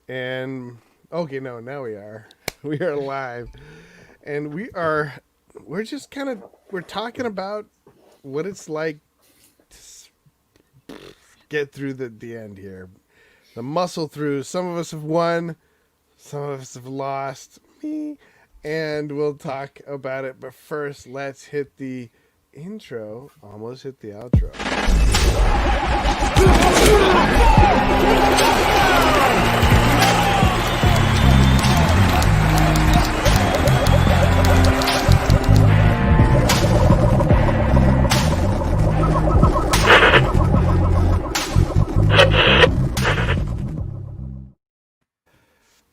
And okay, no, now we are. We are live. And we're just we're talking about what it's like to get through the end here. The muscle through. Some of us have won, some of us have lost. Me. And we'll talk about it. But first, let's hit the intro. Almost hit the outro.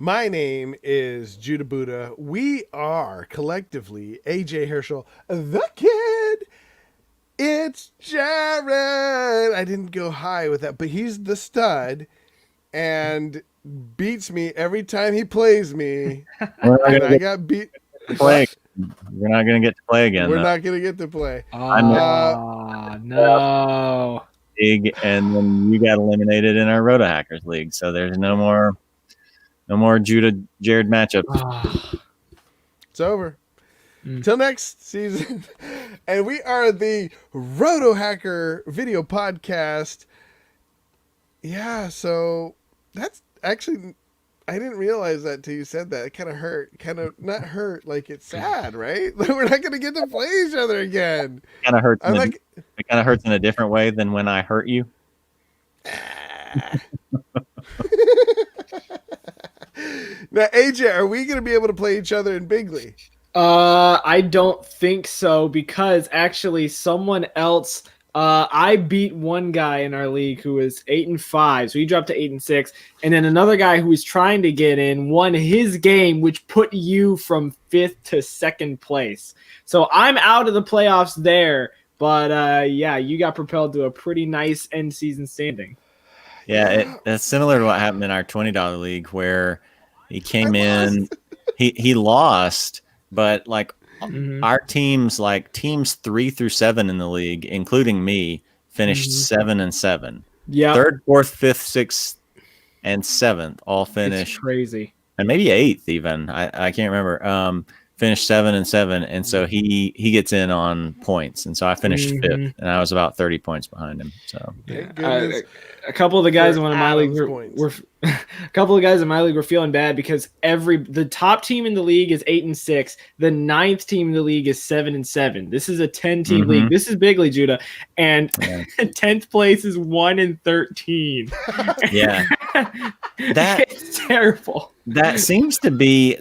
My name is Judah Buddha. We are collectively AJ Herschel, the kid. It's Jared. I didn't go high with that, but he's the stud and beats me every time he plays me. And I got beat. Play. We're not going to get to play again. We're not going to get to play. No. League, and then you got eliminated in our Roto Hackers League. So there's no more Judah Jared matchup. It's over. Till next season. And we are the Roto Hacker video podcast. Yeah, so that's actually, I didn't realize that till you said that. It kind of hurt. Kind of not hurt, like it's sad, right? We're not going to get to play each other again. It kind of hurts. It kind of hurts in a different way than when I hurt you. Now, AJ, are we going to be able to play each other in Bigley? I don't think so, because actually someone else, I beat one guy in our league who was 8-5, so he dropped to 8-6, and then another guy who was trying to get in won his game, which put you from 5th to 2nd place. So I'm out of the playoffs there, but yeah, you got propelled to a pretty nice end season standing. Yeah, that's similar to what happened in our $20 league, where he came in, he lost, but like our teams, like teams 3 through 7 in the league, including me, finished 7-7. Yeah, 3rd, 4th, 5th, 6th, and 7th all finished. It's crazy, and maybe 8th even. I can't remember. Finished 7-7, and so he gets in on points, and so I finished 5th, and I was about 30 points behind him. So a couple of the guys in one of my leagues were a couple of guys in my league were feeling bad because the top team in the league is 8-6, the 9th team in the league is 7-7. This is a 10-team league. This is big league, Judah, and 10th place is 1-13. Yeah, that's terrible. That seems to be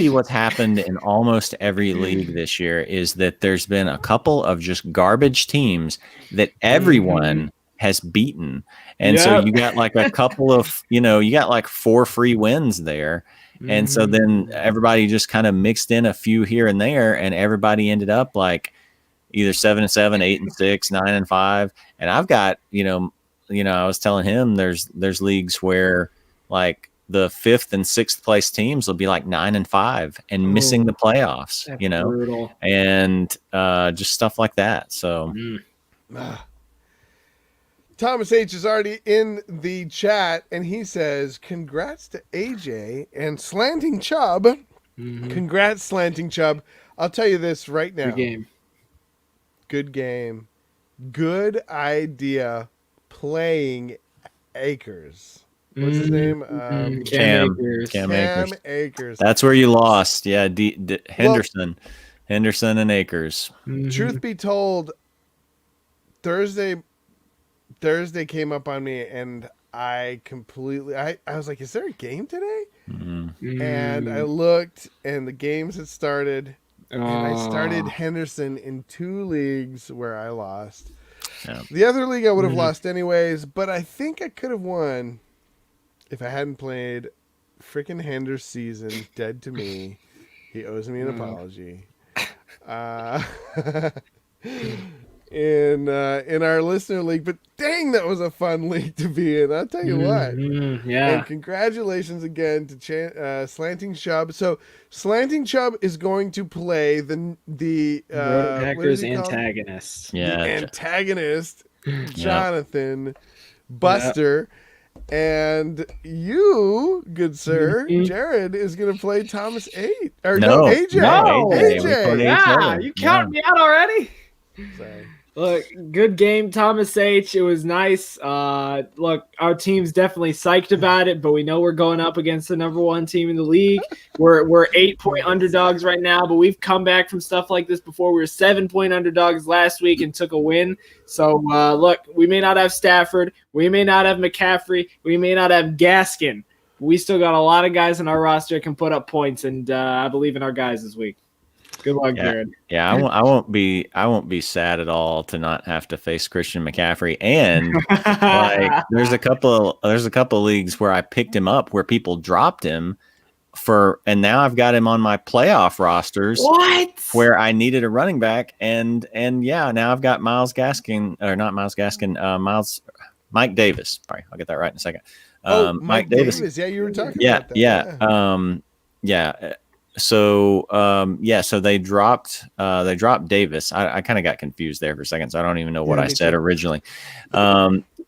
what's happened in almost every league this year, is that there's been a couple of just garbage teams that everyone has beaten. And so you got like a couple of, you got like 4 free wins there. And so then everybody just kind of mixed in a few here and there, and everybody ended up like either 7-7, 8-6, 9-5. And I've got, I was telling him there's leagues where like the 5th and 6th place teams will be like 9-5 and missing the playoffs, brutal. And just stuff like that. So Thomas H is already in the chat, and he says, congrats to AJ and Slanting Chubb. Congrats, Slanting Chubb. I'll tell you this right now. Good game. Good idea playing Akers. What's his name? Cam Akers. That's where you lost. Yeah, Henderson and Akers. Truth be told, Thursday came up on me, and I was like, is there a game today? And I looked, and the games had started, and I started Henderson in 2 leagues where I lost. Yeah. The other league I would have lost anyways, but I think I could have won if I hadn't played freaking Henderson season. Dead to me. He owes me an apology. In our listener league, but dang, that was a fun league to be in. I'll tell you what. Yeah. And congratulations again to Slanting Chubb. So Slanting Chubb is going to play the Hackers antagonist. Yeah, the antagonist, Jonathan Buster. And you, good sir, Mhm. Jared, is going to play Thomas 8. Or No, AJ. no, AJ. We AJ. played Yeah, AJ. you counted me out already. Sorry. Look, good game, Thomas H. It was nice. Look, our team's definitely psyched about it, but we know we're going up against the number 1 team in the league. We're 8-point underdogs right now, but we've come back from stuff like this before. We were 7-point underdogs last week and took a win. So look, we may not have Stafford, we may not have McCaffrey, we may not have Gaskin. We still got a lot of guys on our roster that can put up points, and I believe in our guys this week. Good luck, Jared. Yeah, I won't be sad at all to not have to face Christian McCaffrey. And like, there's a couple of leagues where I picked him up where people dropped him and now I've got him on my playoff rosters. What? Where I needed a running back, and yeah, now I've got Mike Davis. Sorry, I'll get that right in a second. Mike Davis. Yeah, you were talking about that. Yeah. So they dropped Davis. I kind of got confused there for a second, so I don't even know what I said originally.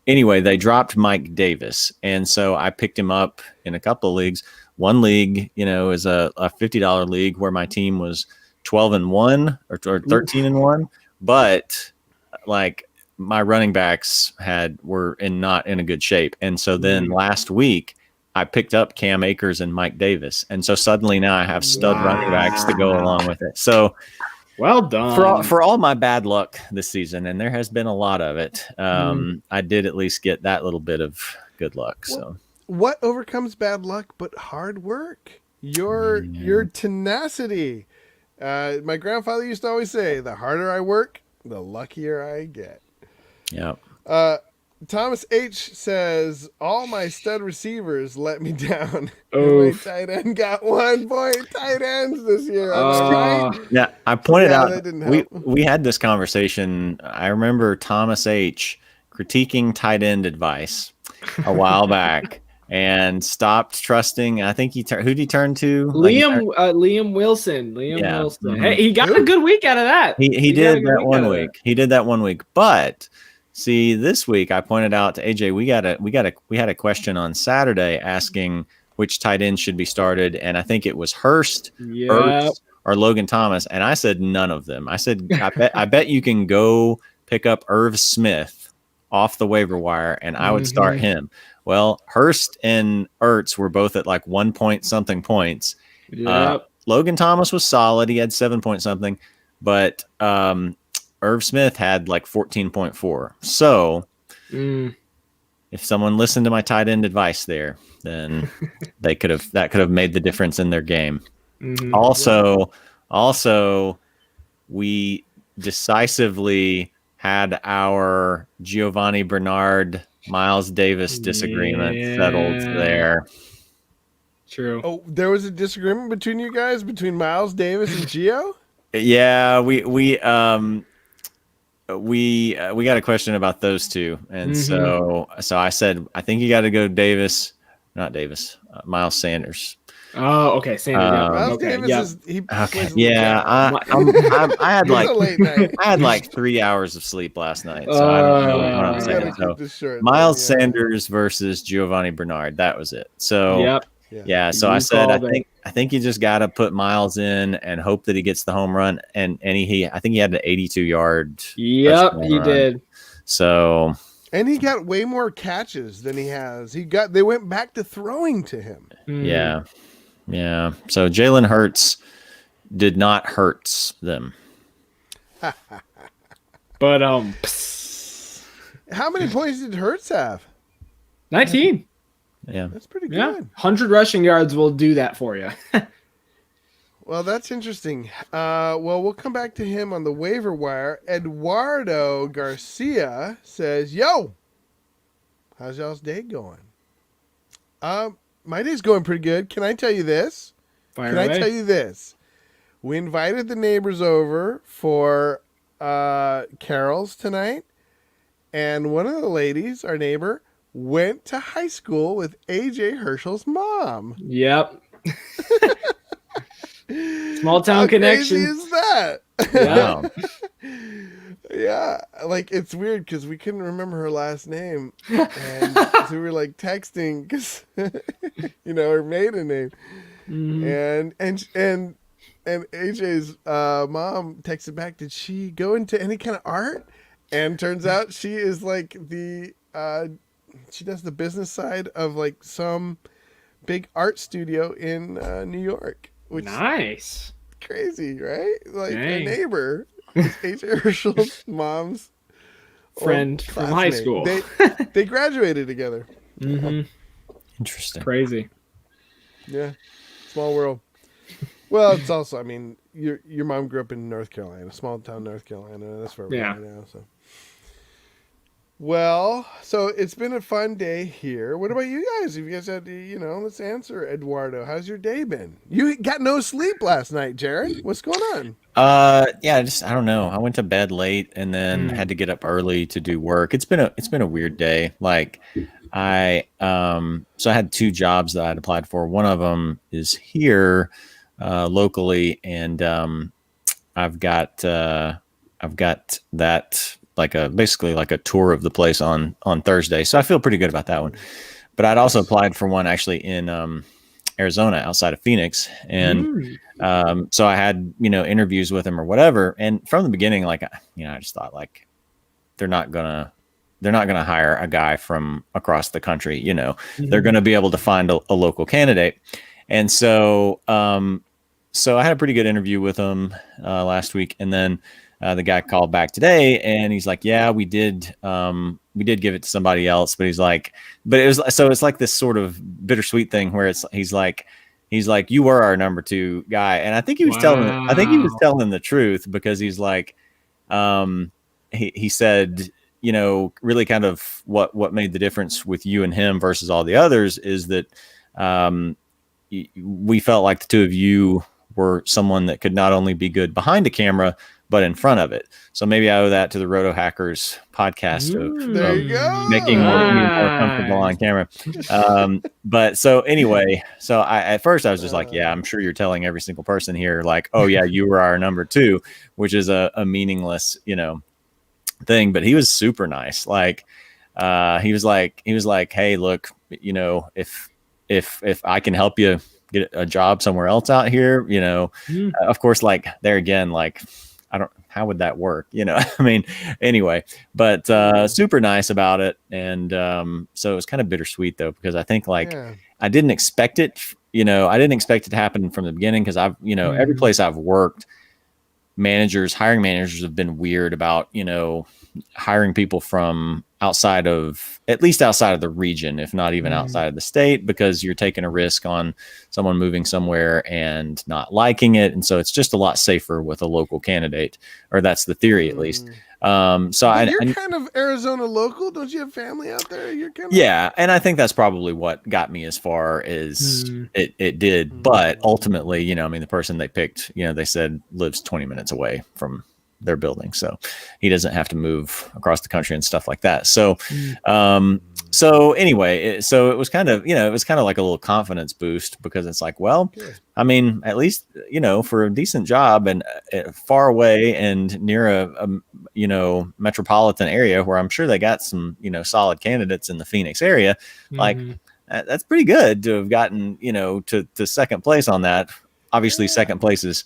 Anyway, they dropped Mike Davis, and so I picked him up in a couple of leagues. One league, is a $50 league where my team was 12-1 or 13-1, but like my running backs were not in a good shape, and so then last week I picked up Cam Akers and Mike Davis. And so suddenly now I have stud running backs to go along with it. So well done for all my bad luck this season. And there has been a lot of it. I did at least get that little bit of good luck. So what overcomes bad luck, but hard work, your tenacity. My grandfather used to always say, the harder I work, the luckier I get. Yeah. Thomas H says, all my stud receivers let me down. My tight end got 1 point. Tight ends this year. Right? Yeah, I pointed out we had this conversation. I remember Thomas H critiquing tight end advice a while back and stopped trusting. I think who'd he turn to? Liam Wilson. Wilson. Mm-hmm. Hey, he got a good week out of that. He did that 1 week. He did that 1 week, but see, this week I pointed out to AJ, we had a question on Saturday asking which tight end should be started, and I think it was Hurst, Ertz, or Logan Thomas, and I said none of them. I said I bet you can go pick up Irv Smith off the waiver wire, and I would start him. Well, Hurst and Ertz were both at like 1 point something points. Logan Thomas was solid; he had 7 point something, but Irv Smith had like 14.4. So if someone listened to my tight end advice there, then that could have made the difference in their game. Also, we decisively had our Giovanni Bernard, Miles Davis disagreement settled there. True. Oh, there was a disagreement between you guys, between Miles Davis and Gio? Yeah, we got a question about those two, and so I said I think you got to go Miles Sanders. Oh, okay, Sanders. Miles Davis is I had like 3 hours of sleep last night, so I don't know what I'm saying. So Miles Sanders versus Giovanni Bernard, that was it. So so I said I think you just got to put Miles in and hope that he gets the home run, and I think he had an 82-yard. Yep, he did. So. And he got way more catches than he has. They went back to throwing to him. Yeah. Yeah. So Jalen Hurts did not hurt them. But how many points did Hurts have? 19. Yeah. That's pretty good. Yeah. 100 rushing yards will do that for you. Well, that's interesting. We'll come back to him on the waiver wire. Eduardo Garcia says, yo, how's y'all's day going? My day's going pretty good. Can I tell you this? I tell you this? We invited the neighbors over for carols tonight, and one of the ladies, our neighbor, went to high school with AJ Herschel's mom. Yep. Small town connection. How crazy is that? Wow. Yeah, like it's weird because we couldn't remember her last name, and so we were like texting because her maiden name, Mhm. and AJ's mom texted back, did she go into any kind of art? And turns out she is like she does the business side of like some big art studio in New York, which Nice. is crazy, right? Like our Dang. neighbor is AJ Herschel's mom's Friend old from high classmate. school. They graduated together. Mhm. Interesting. Crazy. Yeah, small world. Well, it's also, I mean, your mom grew up in North Carolina, small town North Carolina. That's where we Yeah. are now. So, well, so it's been a fun day here. What about you guys? If you guys had to, let's answer Eduardo. How's your day been? You got no sleep last night, Jared. What's going on? Yeah, I don't know. I went to bed late and then had to get up early to do work. It's been a weird day. Like so I had 2 jobs that I'd applied for. One of them is here locally, and I've got that basically like a tour of the place on Thursday. So I feel pretty good about that one. But I'd also applied for one actually in Arizona outside of Phoenix, and so I had interviews with him or whatever. And from the beginning, like I just thought like they're not gonna hire a guy from across the country. They're gonna be able to find a local candidate. And so so I had a pretty good interview with him last week, and then the guy called back today, and he's like, "Yeah, we did give it to somebody else," but he's like, it's like this sort of bittersweet thing where he's like, "You were our number 2 guy," and I think he was telling the truth, because he's like, he said, really kind of what made the difference with you and him versus all the others is that we felt like the 2 of you were someone that could not only be good behind a camera, but in front of it. So maybe I owe that to the Roto Hackers podcast There you go. making me more comfortable on camera. But so anyway, so at first I was just like, yeah, I'm sure you're telling every single person here, like, oh yeah, you were our number 2, which is a meaningless, thing. But he was super nice. Like, he was like, hey, look, if I can help you get a job somewhere else out here, of course, like there again, like, how would that work? I mean, anyway, but super nice about it. And so it was kind of bittersweet though, because I think like I didn't expect it, I didn't expect it to happen from the beginning. Cause I've, every place I've worked, hiring managers have been weird about, hiring people from at least outside of the region, if not even outside of the state, because you're taking a risk on someone moving somewhere and not liking it. And so it's just a lot safer with a local candidate, or that's the theory at least. So you're kind of Arizona local. Don't you have family out there? You're kind of... Yeah. And I think that's probably what got me as far as it did. But ultimately, I mean, the person they picked, they said lives 20 minutes away from their building. So he doesn't have to move across the country and stuff like that. So, so anyway, so it was kind of, like a little confidence boost, because it's like, well, I mean, at least, for a decent job and far away and near a metropolitan area where I'm sure they got some, solid candidates in the Phoenix area, like that's pretty good to have gotten, to second place on that. Obviously, second place is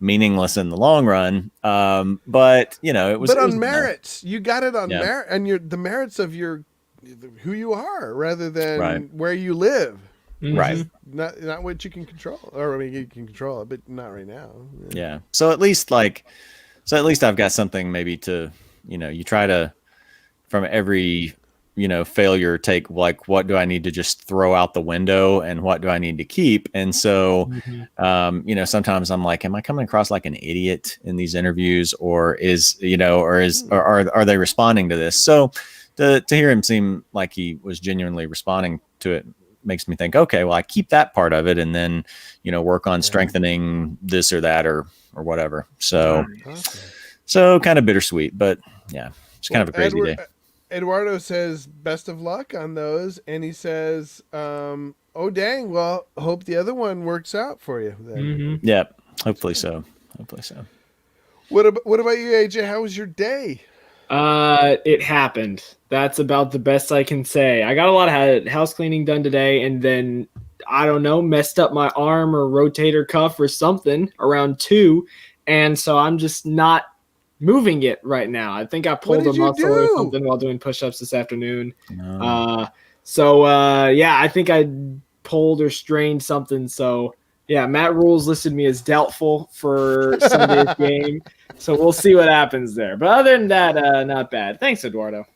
meaningless in the long run, but it was. But on was merits, you got it on merit, and the merits of who you are, rather than where you live. Right. Not what you can control, or I mean, you can control it, but not right now. Yeah. So at least I've got something maybe to, you try to, from every failure, take like, what do I need to just throw out the window and what do I need to keep? And so, sometimes I'm like, am I coming across like an idiot in these interviews, or are they responding to this? So to hear him seem like he was genuinely responding to it makes me think, okay, well, I keep that part of it and then, work on strengthening this or that or whatever. So, so kind of bittersweet, but yeah, it's kind of a crazy day. Eduardo says best of luck on those, and he says, "Oh dang! Well, hope the other one works out for you." Then. Yep, hopefully so. What about you, AJ? How was your day? It happened. That's about the best I can say. I got a lot of house cleaning done today, and then I don't know, messed up my arm or rotator cuff or something around 2, and so I'm just not moving it right now. I think I What pulled a did you muscle or do? something while doing push-ups this afternoon. No. Yeah, I think I pulled or strained something. So yeah, Matt Rules listed me as doubtful for Sunday's game. So we'll see what happens there. But other than that, not bad. Thanks, Eduardo.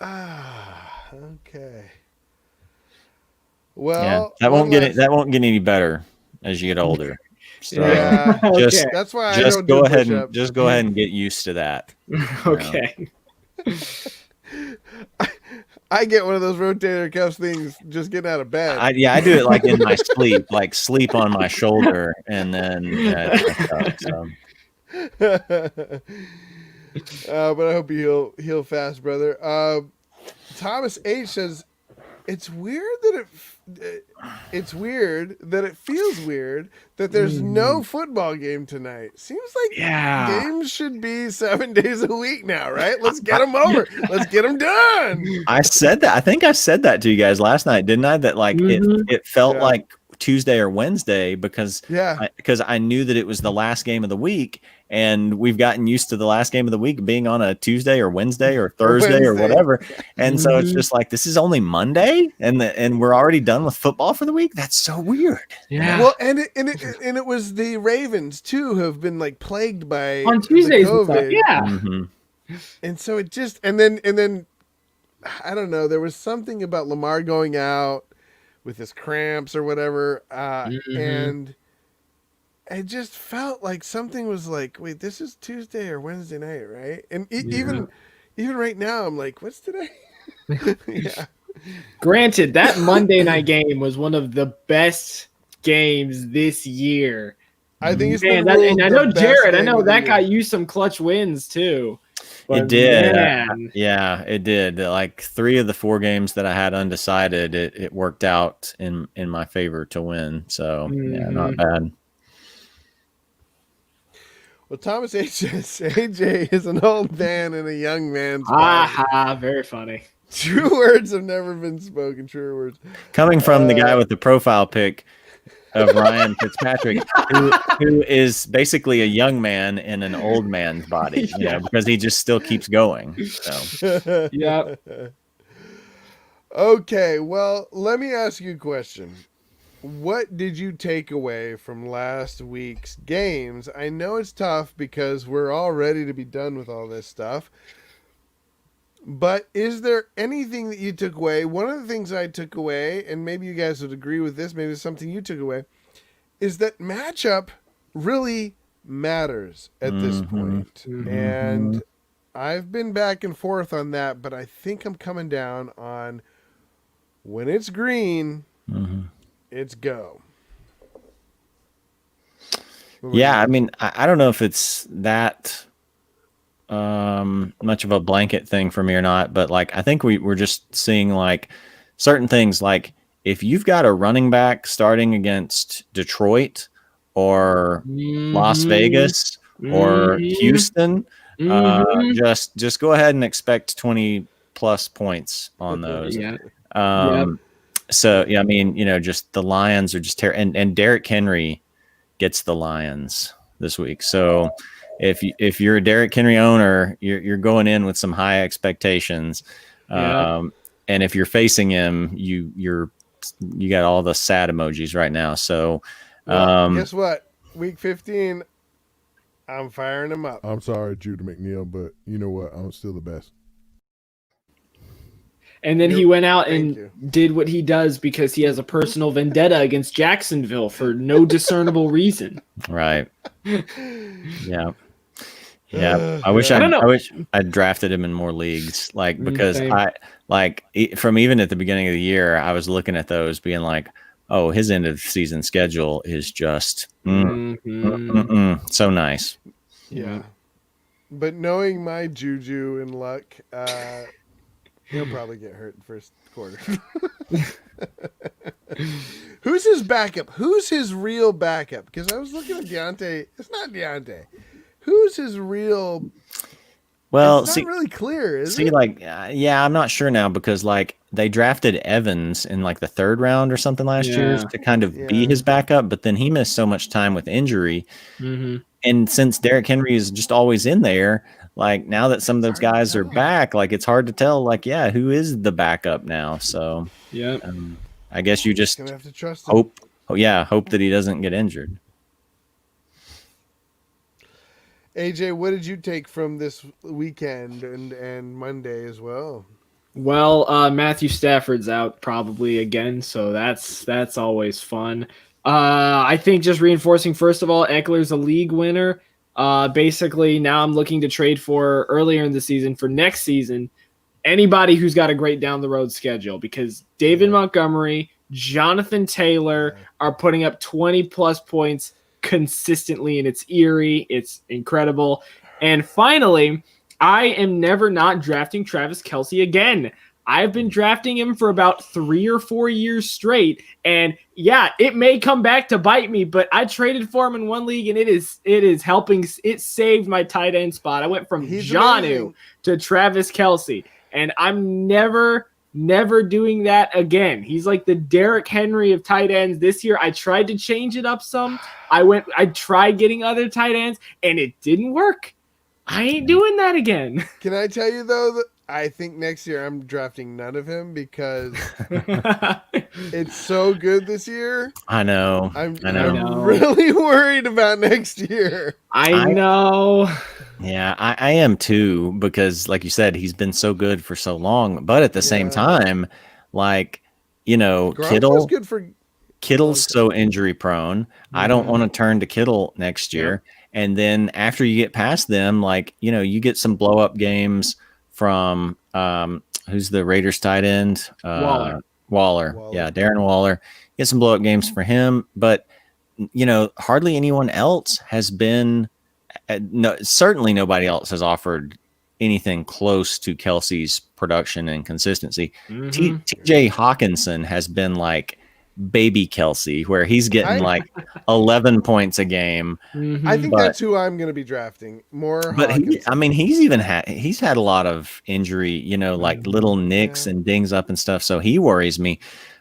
Okay. Yeah, Well, that won't get any better as you get older. So Yeah. just Okay. That's why I just don't go do ahead and get used to that. Okay. I get one of those rotator cuff things just getting out of bed. I do it like in my sleep, like sleep on my shoulder, and then it's messed up, so. But I hope you heal fast, brother. Thomas H says it's weird that it feels weird that there's no football game tonight. Seems like games should be 7 days a week now, right? Let's get them over. Let's get them done. I said that. I think I said that to you guys last night, didn't I? That like it felt like Tuesday or Wednesday because I knew that it was the last game of the week, and we've gotten used to the last game of the week being on a Tuesday or Wednesday or Thursday or whatever, and so it's just like this is only Monday, and we're already done with football for the week. That's so weird. Yeah. Well, and it was the Ravens too who have been like plagued by on Tuesdays the COVID. Yeah. Mm-hmm. And so it just and then I don't know. There was something about Lamar going out with his cramps or whatever, and it just felt like something was like, wait, this is Tuesday or Wednesday night, right? And even right now, I'm like, what's today? Yeah. Granted, that Monday night game was one of the best games this year. I think it's and I know Jared. I know that got you some clutch wins too. It did. Yeah, it did. Like 3 of the 4 games that I had undecided, it worked out in my favor to win. So yeah, not bad. Well, Thomas H says AJ is an old man in a young man's body. Very funny. True words have never been spoken. True words. Coming from the guy with the profile pic of Ryan Fitzpatrick, who is basically a young man in an old man's body, you know, because he just still keeps going. So. Yeah. Okay, well, let me ask you a question. What did you take away from last week's games? I know it's tough because we're all ready to be done with all this stuff. But is there anything that you took away? One of the things I took away, and maybe you guys would agree with this, maybe it's something you took away, is that matchup really matters at this point. And I've been back and forth on that, but I think I'm coming down on when it's green, it's go. Yeah, I mean, I don't know if it's that much of a blanket thing for me or not, but like I think we're just seeing like certain things, like if you've got a running back starting against Detroit or Las Vegas or Houston, just go ahead and expect 20 plus points on those. So yeah, I mean, you know, just the Lions are just and Derrick Henry gets the Lions this week. So if you're a Derrick Henry owner, you're going in with some high expectations, and if you're facing him, you got all the sad emojis right now. So guess what? Week 15, I'm firing him up. I'm sorry, Judah McNeil, but you know what? I'm still the best. And then he went out and did what he does because he has a personal vendetta against Jacksonville for no discernible reason. Right. Yeah. Yeah. I wish I'd drafted him in more leagues. Like, because from even at the beginning of the year, I was looking at those being like, oh, his end of season schedule is just so nice. Yeah. But knowing my juju and luck, he'll probably get hurt in first quarter. Who's his backup? Who's his real backup? Because I was looking at Deontay. It's not Deontay. who's his real? Well, It's not really clear, is see, it? like, yeah, I'm not sure now because like they drafted Evans in like the 3rd round or something last year to kind of be his backup, but then he missed so much time with injury. Mm-hmm. And since Derrick Henry is just always in there, like now that some of those guys are back, like it's hard to tell, like, yeah, who is the backup now? So, yeah, I guess you just Gonna have to trust him. hope that he doesn't get injured. AJ, what did you take from this weekend and Monday as well? Well, Matthew Stafford's out probably again, so that's always fun. I think just reinforcing first of all, Eckler's a league winner. Basically, now I'm looking to trade for earlier in the season for next season anybody who's got a great down the road schedule because David Montgomery, Jonathan Taylor are putting up 20 plus points consistently, and it's eerie. It's incredible. And finally, I am never not drafting Travis Kelce again. I've been drafting him for about 3 or 4 years straight. And yeah, it may come back to bite me, but I traded for him in one league and it is helping. It saved my tight end spot. I went from Jonnu to Travis Kelce, and I'm never doing that again. He's like the Derrick Henry of tight ends this year. I tried to change it up some. I tried getting other tight ends and it didn't work. I ain't doing that again. Can I tell you though that I think next year I'm drafting none of him because it's so good this year. I know. I'm really worried about next year. I know. Yeah, I am too, because like you said, he's been so good for so long. But at the same time, like, Garoppolo's good for Kittle's so injury prone. I don't want to turn to Kittle next year. And then after you get past them, like, you get some blow up games from who's the Raiders tight end? Waller. Yeah, Darren Waller. Get some blow up games for him. But, hardly anyone else has been. No, certainly nobody else has offered anything close to Kelsey's production and consistency. TJ Hawkinson has been like baby Kelce, where he's getting like 11 points a game. I think that's who I'm going to be drafting more. But he's had a lot of injury, like little nicks and dings up and stuff. So he worries me.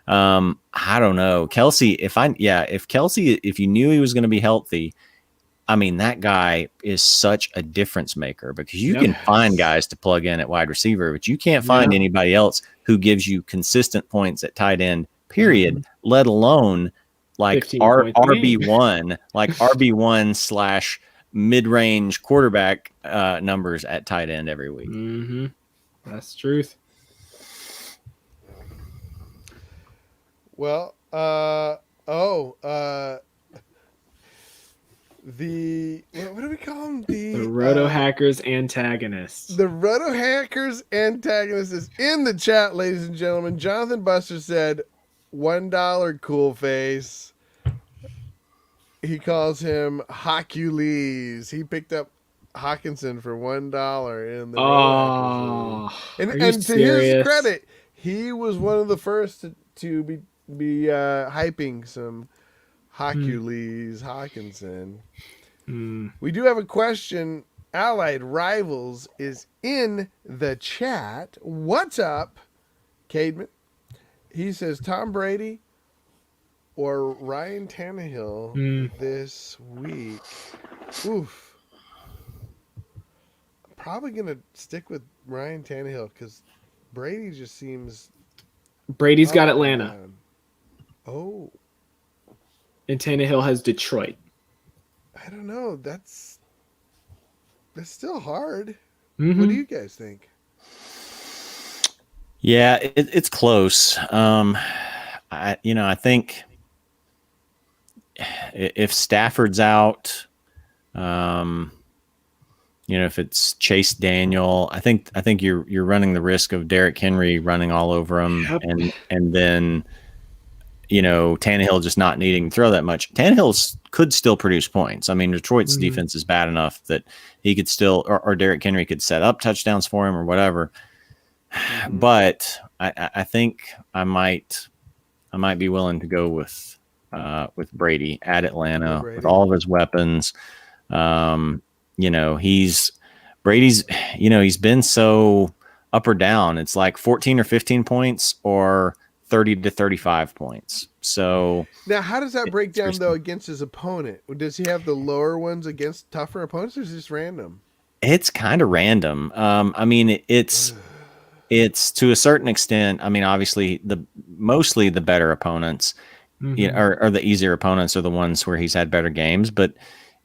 I don't know. Kelce, if you knew he was going to be healthy, I mean, that guy is such a difference maker because you can find guys to plug in at wide receiver, but you can't find anybody else who gives you consistent points at tight end, period, let alone like RB1, like RB1 / mid-range quarterback numbers at tight end every week. That's the truth. Well, what do we call them? The Roto Hackers antagonists. The Roto Hackers antagonist is in the chat, ladies and gentlemen. Jonathan Buster said, $1 cool face. He calls him Hockules. He picked up Hawkinson for $1 in the Roto Hackers. And to his credit, he was one of the first to be hyping some Hockules Hawkinson. We do have a question. Allied Rivals is in the chat. What's up, Cademan? He says Tom Brady or Ryan Tannehill this week. Oof. I'm probably going to stick with Ryan Tannehill because Brady just seems... Brady's got Atlanta. Oh. And Tannehill has Detroit. I don't know. That's still hard. What do you guys think? Yeah, it's close. I think if Stafford's out, if it's Chase Daniel, I think you're running the risk of Derrick Henry running all over him, and then Tannehill just not needing to throw that much. Tannehill could still produce points. I mean, Detroit's defense is bad enough that he could still, or Derrick Henry could set up touchdowns for him or whatever. But I think I might be willing to go with Brady at Atlanta with all of his weapons. Brady's, he's been so up or down. It's like 14 or 15 points or 30 to 35 points. So now, how does that break down risky. though against his opponent? Does he have the lower ones against tougher opponents, or is it just random? It's kind of random. I mean, it's to a certain extent. I mean, obviously, mostly the better opponents, or the easier opponents are the ones where he's had better games. But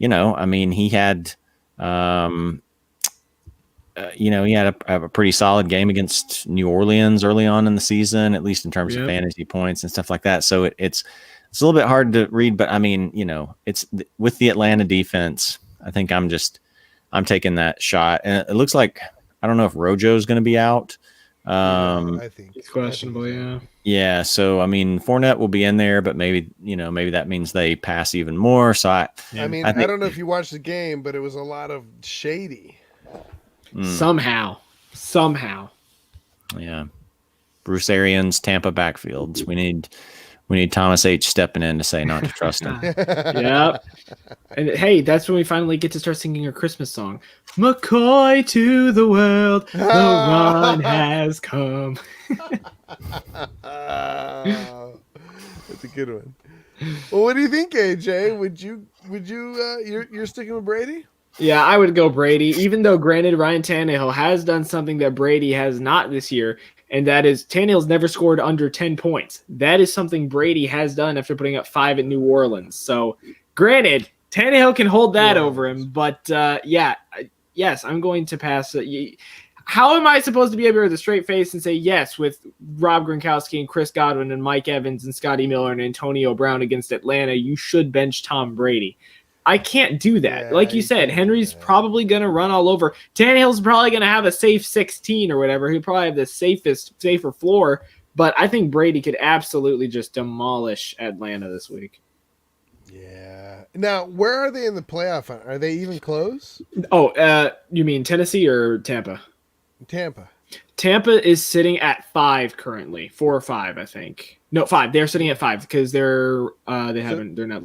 I mean, he had, he had a pretty solid game against New Orleans early on in the season, at least in terms of fantasy points and stuff like that. So it's a little bit hard to read, but I mean, it's with the Atlanta defense. I think I'm taking that shot, and it looks like I don't know if Rojo's going to be out. I think It's questionable. Yeah. Yeah. So I mean, Fournette will be in there, but maybe that means they pass even more. So I mean, I don't know if you watched the game, but it was a lot of shady. Somehow. Yeah. Bruce Arians, Tampa backfields. We need Thomas H stepping in to say not to trust him. Yep. And hey, that's when we finally get to start singing our Christmas song. McCoy to the world, the one has come. That's a good one. Well, what do you think, AJ? Would you you're sticking with Brady? Yeah, I would go Brady, even though granted Ryan Tannehill has done something that Brady has not this year, and that is Tannehill's never scored under 10 points. That is something Brady has done after putting up 5 at New Orleans. So, granted, Tannehill can hold that over him, but yes, I'm going to pass. How am I supposed to be able with a straight face and say yes with Rob Gronkowski and Chris Godwin and Mike Evans and Scotty Miller and Antonio Brown against Atlanta? You should bench Tom Brady. I can't do that. Yeah, like you said, Henry's probably going to run all over. Tannehill's probably going to have a safe 16 or whatever. He'll probably have the safer floor. But I think Brady could absolutely just demolish Atlanta this week. Yeah. Now, where are they in the playoff? Are they even close? Oh, you mean Tennessee or Tampa? Tampa. Tampa is sitting at 5 currently, 4 or 5, I think. No, 5. They're sitting at 5 because they're not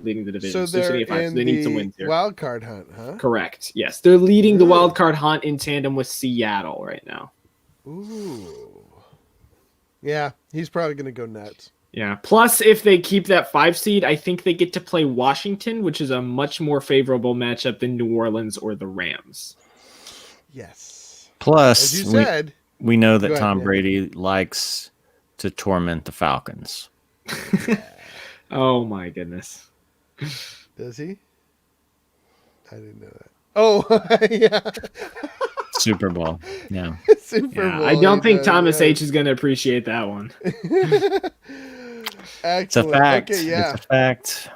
leading the division. So they're sitting at 5. So they need some wins here. Wild card hunt, huh? Correct. Yes, they're leading the wild card hunt in tandem with Seattle right now. Ooh. Yeah, he's probably going to go nuts. Yeah. Plus, if they keep that 5 seed, I think they get to play Washington, which is a much more favorable matchup than New Orleans or the Rams. Yes. Plus, as you said, we know that Tom Brady likes to torment the Falcons. Oh my goodness. Does he? I didn't know that. Oh, yeah. Super Bowl. Yeah. Super Bowl. I don't think Thomas H is going to appreciate that one. It's a fact. Okay, yeah. It's a fact.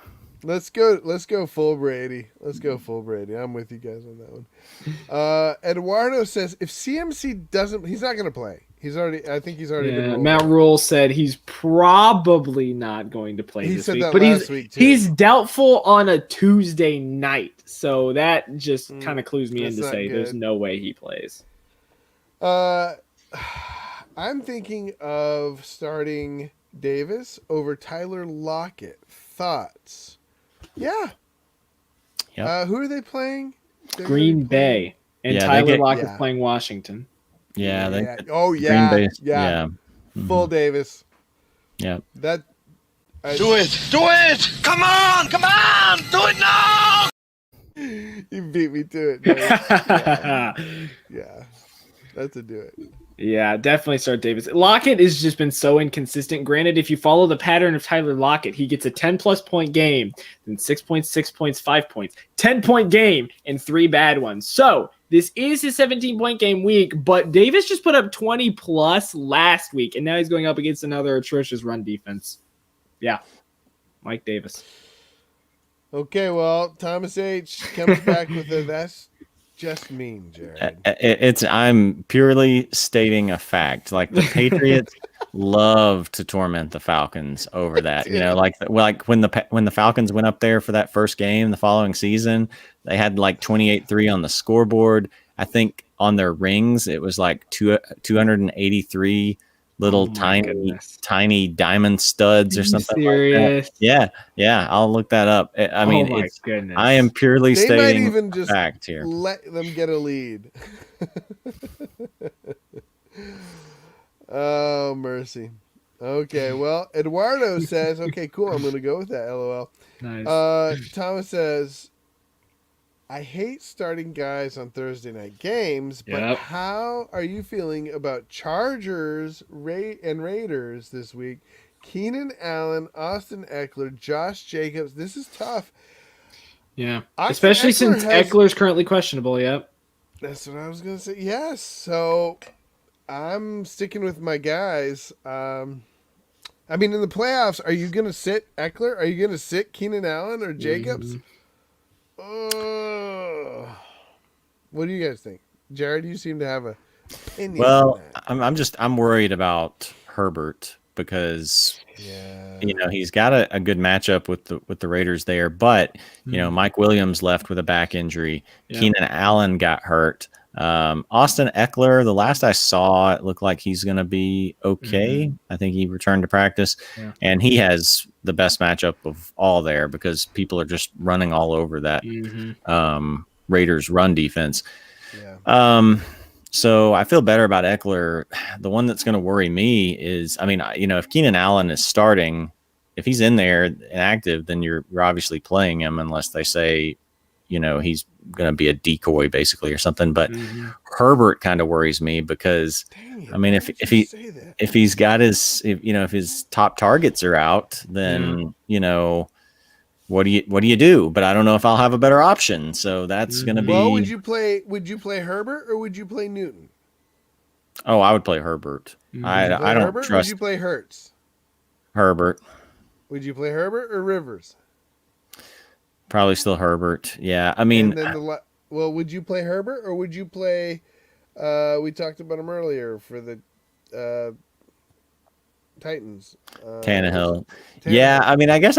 Let's go full Brady. I'm with you guys on that one. Eduardo says if CMC doesn't, he's not going to play. I think he's already been rolled. Matt Rule said he's probably not going to play this week. But last week too. He's doubtful on a Tuesday night. So that just kind of clues me in to say there's no way he plays. I'm thinking of starting Davis over Tyler Lockett. Thoughts? Yeah. Yep. Who are they playing? Green Bay. And Tyler Lockett's playing Washington. Yeah. Green Bay. Yeah. Mm-hmm. Full Davis. Yeah. Do it! Come on! Do it now! You beat me to it. Yeah. That's a do it. Yeah, definitely start Davis. Lockett has just been so inconsistent. Granted, if you follow the pattern of Tyler Lockett, he gets a 10-plus point game, then 6 points, 6 points, 5 points, 10-point game, and 3 bad ones. So this is his 17-point game week, but Davis just put up 20-plus last week, and now he's going up against another atrocious run defense. Yeah, Mike Davis. Okay, well, Thomas H. comes back with that's just mean, Jared. I'm purely stating a fact. Like the Patriots love to torment the Falcons over that. Like when the Falcons went up there for that first game the following season, they had like 28-3 on the scoreboard. I think on their rings it was like 283 little Oh my tiny goodness. tiny diamond studs Are or you something serious? like that. Yeah, I'll look that up. I mean, my it's goodness. I am purely They might stating even a just fact here. let them get a lead. Oh, mercy. Okay, well, Eduardo says, okay, cool, I'm going to go with that, LOL. Nice. Thomas says, I hate starting guys on Thursday night games, but Yep. how are you feeling about Chargers and Raiders this week? Keenan Allen, Austin Eckler, Josh Jacobs. This is tough. Yeah. Austin Especially Eckler since Eckler's currently questionable. Yep. That's what I was going to say. Yes. So I'm sticking with my guys. I mean, in the playoffs, are you going to sit Eckler? Are you going to sit Keenan Allen or Jacobs? What do you guys think? Jared, you seem to have a opinion Well, on that. I'm worried about Herbert because Yeah. he's got a good matchup with the Raiders there, but Mike Williams left with a back injury. Yep. Keenan Allen got hurt. Austin Eckler, the last I saw, it looked like he's going to be okay. I think he returned to practice, and he has the best matchup of all there because people are just running all over that Raiders run defense. Yeah. So I feel better about Eckler. The one that's going to worry me is, I mean, if Keenan Allen is starting, if he's in there and active, then you're obviously playing him unless they say, he's going to be a decoy basically or something. But Herbert kind of worries me because, I mean, if he's got if his top targets are out, then what do you do? But I don't know if I'll have a better option. So that's going to be. Well, would you play Herbert or would you play Newton? Oh, I would play Herbert. I don't Herbert, trust. Would you play Hurts? Herbert. Would you play Herbert or Rivers? Probably still Herbert. Yeah, I mean, And then would you play Herbert or would you play? We talked about him earlier for the Titans. Tannehill. Yeah, I mean, I guess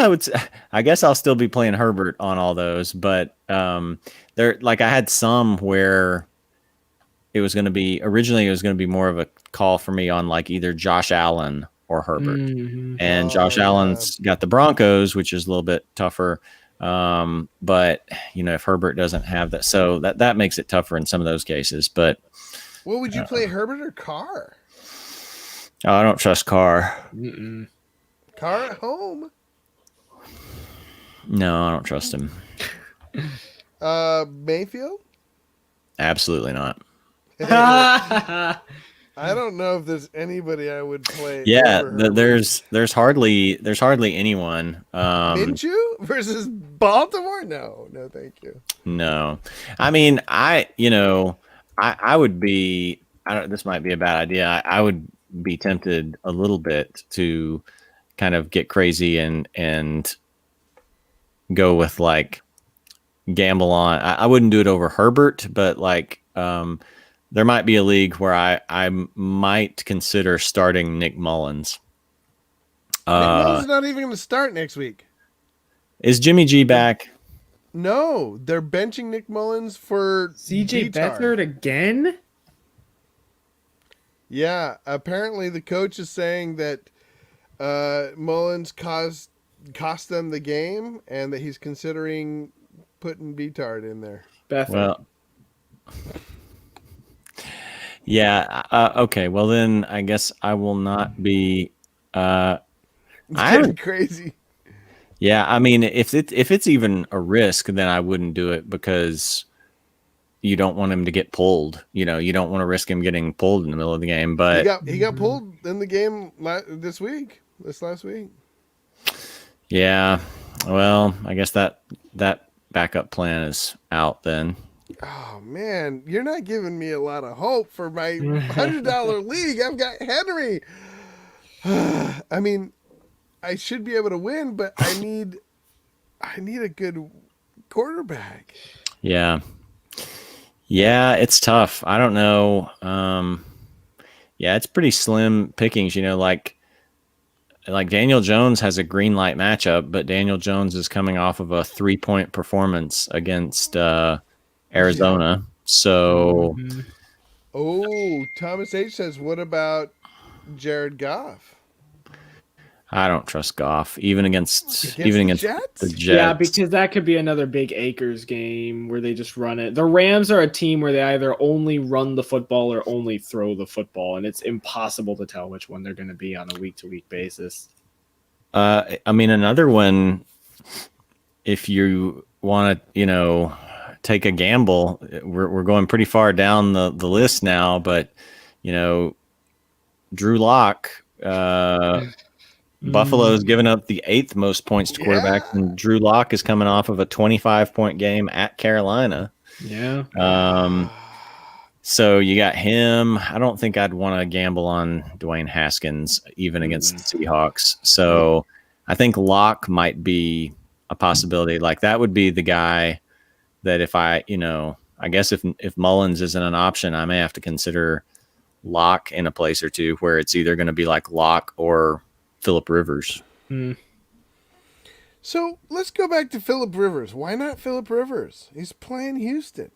I'll still be playing Herbert on all those, but there, like, I had some where originally it was going to be more of a call for me on like either Josh Allen or Herbert, and Josh Allen's got the Broncos, which is a little bit tougher. But if Herbert doesn't have that, so that makes it tougher in some of those cases. But what would you play, Herbert or Carr? Oh, I don't trust Carr. Carr at home? No, I don't trust him. Mayfield? Absolutely not. I don't know if there's anybody I would play. Yeah, there's hardly anyone. Minshew versus Baltimore? No, thank you. No, I mean, I would be. This might be a bad idea. I would be tempted a little bit to kind of get crazy and go with like gamble on. I wouldn't do it over Herbert, but like there might be a league where I might consider starting Nick Mullins. Nick Mullins is not even going to start next week. Is Jimmy G back? No, they're benching Nick Mullins for CJ Beathard again. Yeah, apparently the coach is saying that Mullins cost them the game and that he's considering putting Beathard in there. Beathard. Well, yeah. Okay. Well, then I guess I will not be. It's getting crazy. Yeah, I mean, if it's even a risk, then I wouldn't do it because you don't want him to get pulled. You don't want to risk him getting pulled in the middle of the game. But he got pulled in the game this last week. Yeah, well, I guess that backup plan is out then. Oh man, you're not giving me a lot of hope for my $100 league. I've got Henry. I mean, I should be able to win, but I need a good quarterback. Yeah, it's tough. I don't know. Yeah, it's pretty slim pickings. Like Daniel Jones has a green light matchup, but Daniel Jones is coming off of a 3-point performance against Arizona. So, Thomas H says, what about Jared Goff I don't trust Goff, even against the Jets? the Jets. Yeah, because that could be another big Akers game where they just run it. The Rams are a team where they either only run the football or only throw the football, and it's impossible to tell which one they're going to be on a week-to-week basis. I mean, another one, if you want to, take a gamble, we're going pretty far down the list now, but, Drew Lock, Buffalo's given up the 8th most points to quarterbacks, and Drew Lock is coming off of a 25-point game at Carolina. Yeah. So you got him. I don't think I'd want to gamble on Dwayne Haskins, even against the Seahawks. So I think Lock might be a possibility. Like, that would be the guy that if I guess if Mullins isn't an option, I may have to consider Lock in a place or two where it's either going to be like Lock or Phillip Rivers. So let's go back to Phillip Rivers. Why not Phillip Rivers? He's playing Houston.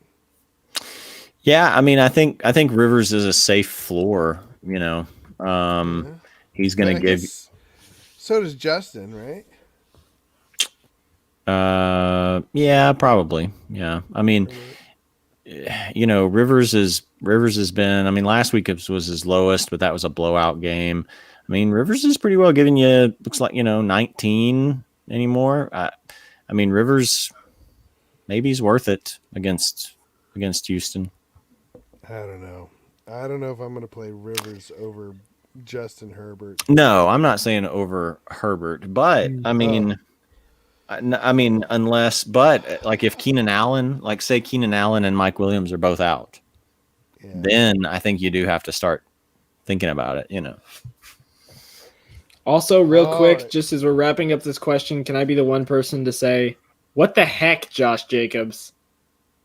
Yeah, I mean, I think Rivers is a safe floor. He's going to give. So does Justin, right? Yeah, probably. Yeah, I mean, Rivers has been. I mean, last week was his lowest, but that was a blowout game. I mean, Rivers is pretty well giving you, looks like, 19 anymore. I mean, Rivers, maybe he's worth it against Houston. I don't know. I don't know if I'm going to play Rivers over Justin Herbert. No, I'm not saying over Herbert, but I mean, unless, but like if Keenan Allen, like say Keenan Allen and Mike Williams are both out, then I think you do have to start thinking about it, Also, real quick, just as we're wrapping up this question, can I be the one person to say, what the heck, Josh Jacobs?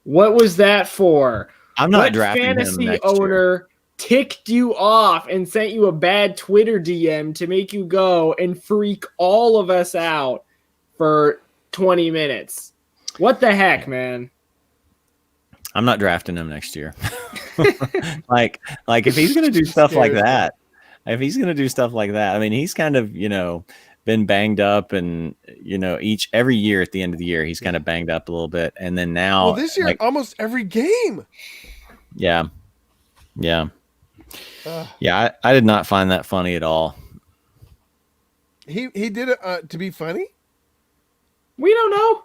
What was that for? I'm not what drafting him fantasy next owner year. Ticked you off and sent you a bad Twitter DM to make you go and freak all of us out for 20 minutes? What the heck, man? I'm not drafting him next year. like if he's going to do stuff like that, I mean, he's kind of, been banged up and, every year at the end of the year, he's kind of banged up a little bit. And then now, well, this year, almost every game. Yeah. Yeah. I did not find that funny at all. He did it to be funny? We don't know.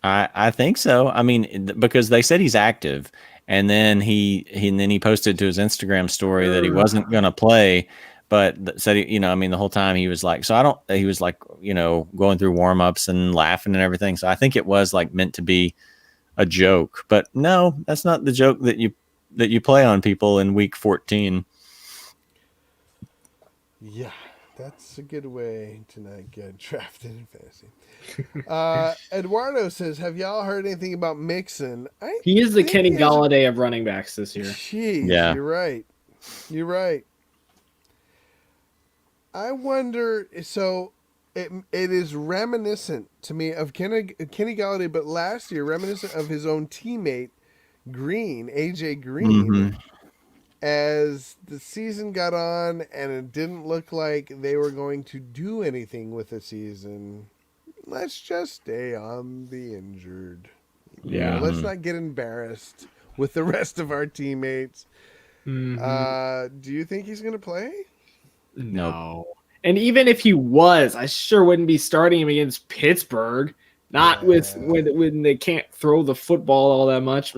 I think so. I mean, because they said he's active, and then he posted to his Instagram story that he wasn't going to play, but said the whole time he was like, he was like, going through warm-ups and laughing and everything. So I think it was like meant to be a joke, but no, that's not the joke that you play on people in week 14. Yeah, that's a good way to not get drafted in fantasy. Eduardo says, have y'all heard anything about Mixon? He is the Kenny Galladay of running backs this year. Jeez, yeah. You're right. I wonder, so it is reminiscent to me of Kenny Galladay, but last year, reminiscent of his own teammate, AJ Green. Mm-hmm. As the season got on and it didn't look like they were going to do anything with the season, let's just stay on the injured. Yeah. Let's not get embarrassed with the rest of our teammates. Mm-hmm. Do you think he's going to play? No. And even if he was, I sure wouldn't be starting him against Pittsburgh. Not with when they can't throw the football all that much.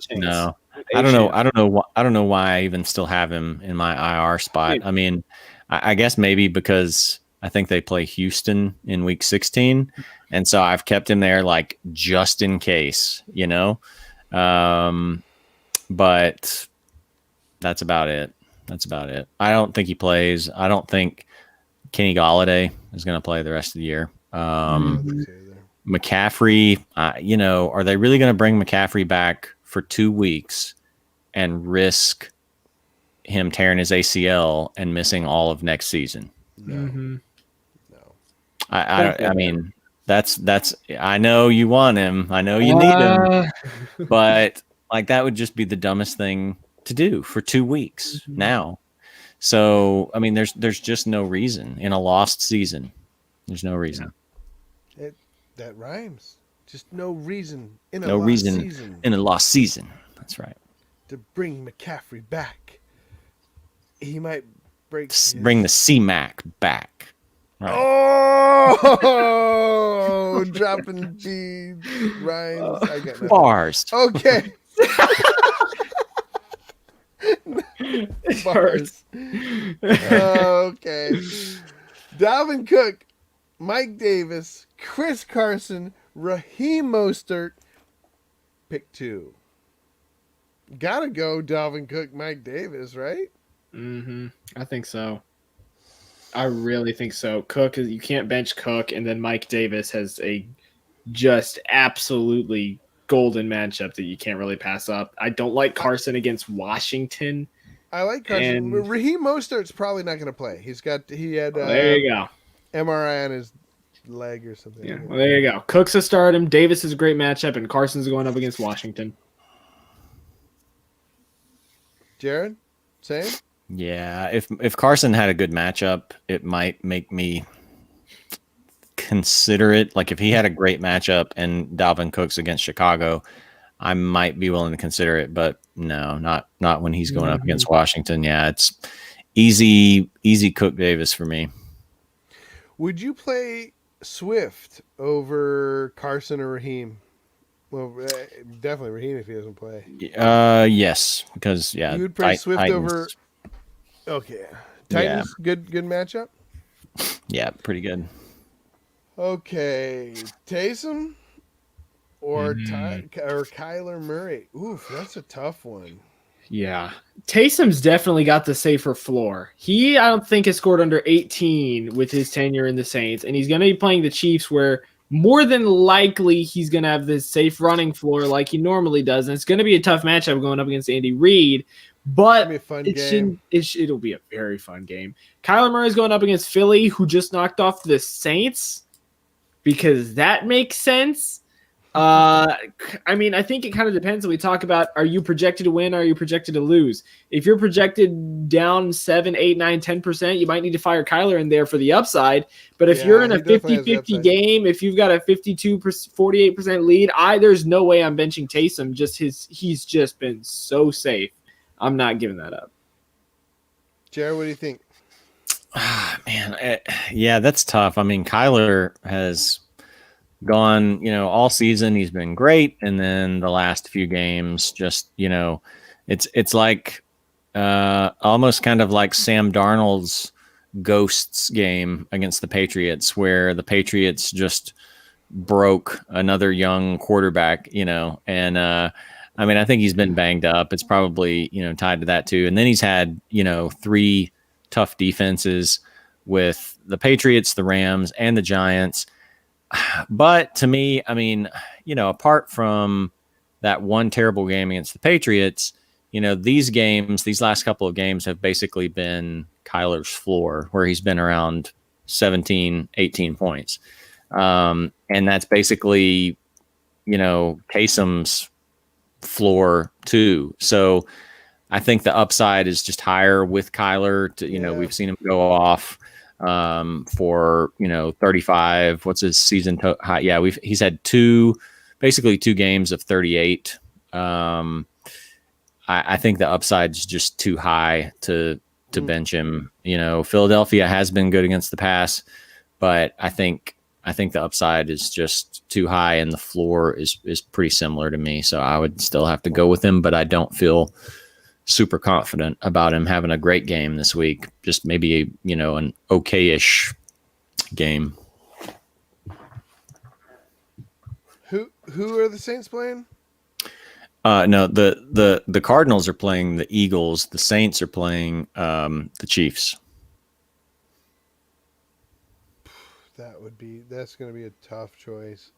No. I don't know why I even still have him in my IR spot. I mean, I guess maybe because I think they play Houston in week 16. And so I've kept him there like just in case, but that's about it. I don't think he plays. I don't think Kenny Galladay is going to play the rest of the year. McCaffrey, are they really going to bring McCaffrey back for 2 weeks and risk him tearing his ACL and missing all of next season? No. I mean, that's. I know you want him. I know you need him, but like that would just be the dumbest thing to do for 2 weeks now. So I mean, there's just no reason in a lost season. There's no reason. That rhymes. Just no reason in a No lost reason season in a lost season. That's right. to bring McCaffrey back. He might break. Bring the C-Mac back. Right. Oh, dropping beads, rhymes. I got nothing. Bars. Okay. Bars. Okay. Dalvin Cook, Mike Davis, Chris Carson, Raheem Mostert. Pick 2. Gotta go Dalvin Cook, Mike Davis, right? I think so. I really think so. Cook, you can't bench Cook, and then Mike Davis has a just absolutely golden matchup that you can't really pass up. I don't like Carson against Washington. I like Carson. And Raheem Mostert's probably not going to play. He had there you go. MRI on his leg or something. Yeah, well, there you go. Cook's a stardom. Davis is a great matchup, and Carson's going up against Washington. Jared, same. Yeah, if Carson had a good matchup, it might make me consider it. Like if he had a great matchup and Dalvin Cook's against Chicago, I might be willing to consider it. But no, not when he's going up against Washington. Yeah, it's easy Cook Davis for me. Would you play Swift over Carson or Raheem? Well, definitely Raheem if he doesn't play. Yes, because you would play Swift Titans. over. Okay, Titans. Yeah. Good matchup. Yeah, pretty good. Okay, Taysom or Kyler Murray. Oof, that's a tough one. Yeah, Taysom's definitely got the safer floor. I don't think has scored under 18 with his tenure in the Saints, and he's going to be playing the Chiefs, where more than likely he's going to have this safe running floor like he normally does, and it's going to be a tough matchup going up against Andy Reid. But it'll be a very fun game. Kyler Murray's going up against Philly, who just knocked off the Saints, because that makes sense. I mean, I think it kind of depends. When we talk about, are you projected to win? Or are you projected to lose? If you're projected down 7, 8, 9, 10%, you might need to fire Kyler in there for the upside. But if you're in a 50-50 game, if you've got a 48% lead, there's no way I'm benching Taysom. He's just been so safe. I'm not giving that up. Jared, what do you think? Man, yeah, that's tough. I mean, Kyler has gone, all season. He's been great, and then the last few games, just it's like almost kind of like Sam Darnold's Ghosts game against the Patriots, where the Patriots just broke another young quarterback, and I mean, I think he's been banged up. It's probably, tied to that too. And then he's had, 3 tough defenses with the Patriots, the Rams, and the Giants. But to me, I mean, apart from that one terrible game against the Patriots, these last couple of games have basically been Kyler's floor, where he's been around 17, 18 points. And that's basically, Taysom's floor too. So I think the upside is just higher with Kyler. We've seen him go off for 35. What's his season high? Yeah, he's had basically two games of 38. I think the upside is just too high to bench him. Philadelphia has been good against the pass, but I think the upside is just too high, and the floor is pretty similar to me. So I would still have to go with him, but I don't feel super confident about him having a great game this week. Just maybe an okay-ish game. Who are the Saints playing? No, the Cardinals are playing the Eagles. The Saints are playing the Chiefs. That's going to be a tough choice.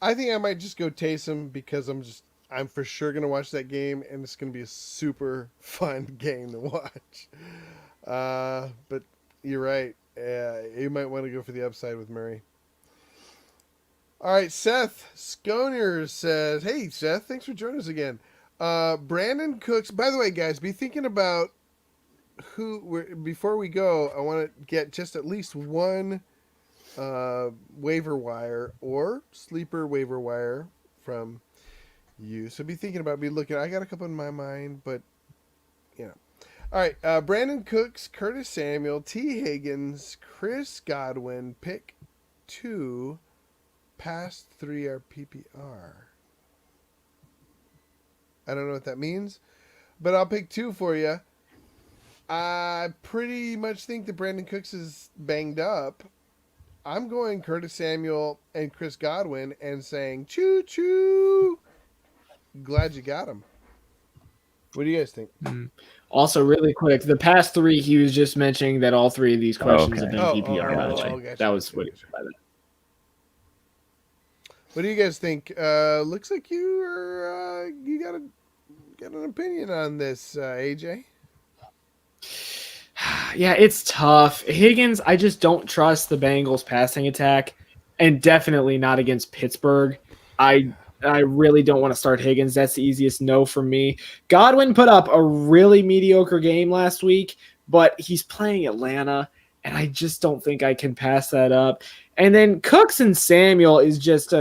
I think I might just go Taysom, because I'm for sure going to watch that game, and it's going to be a super fun game to watch. But you're right. You might want to go for the upside with Murray. All right, Seth Sconer says, hey, Seth, thanks for joining us again. Brandon Cooks, by the way, guys, be thinking about before we go, I want to get just at least one waiver wire or sleeper waiver wire from you. So be thinking about me looking. I got a couple in my mind, but All right, Brandon Cooks, Curtis Samuel, T. Higgins, Chris Godwin, pick 2, past 3 are PPR. I don't know what that means, but I'll pick 2 for you. I pretty much think that Brandon Cooks is banged up. I'm going Curtis Samuel and Chris Godwin and saying, choo choo. Glad you got him. What do you guys think? Also, really quick, the past 3, he was just mentioning that all 3 of these questions have been PPR. By the way, gotcha. That was what he said by that. What do you guys think? Looks like you got an opinion on this, AJ. Yeah, it's tough. Higgins, I just don't trust the Bengals passing attack, and definitely not against Pittsburgh. I really don't want to start Higgins. That's the easiest no for me. Godwin put up a really mediocre game last week, but he's playing Atlanta, and I just don't think I can pass that up. And then Cooks and Samuel is just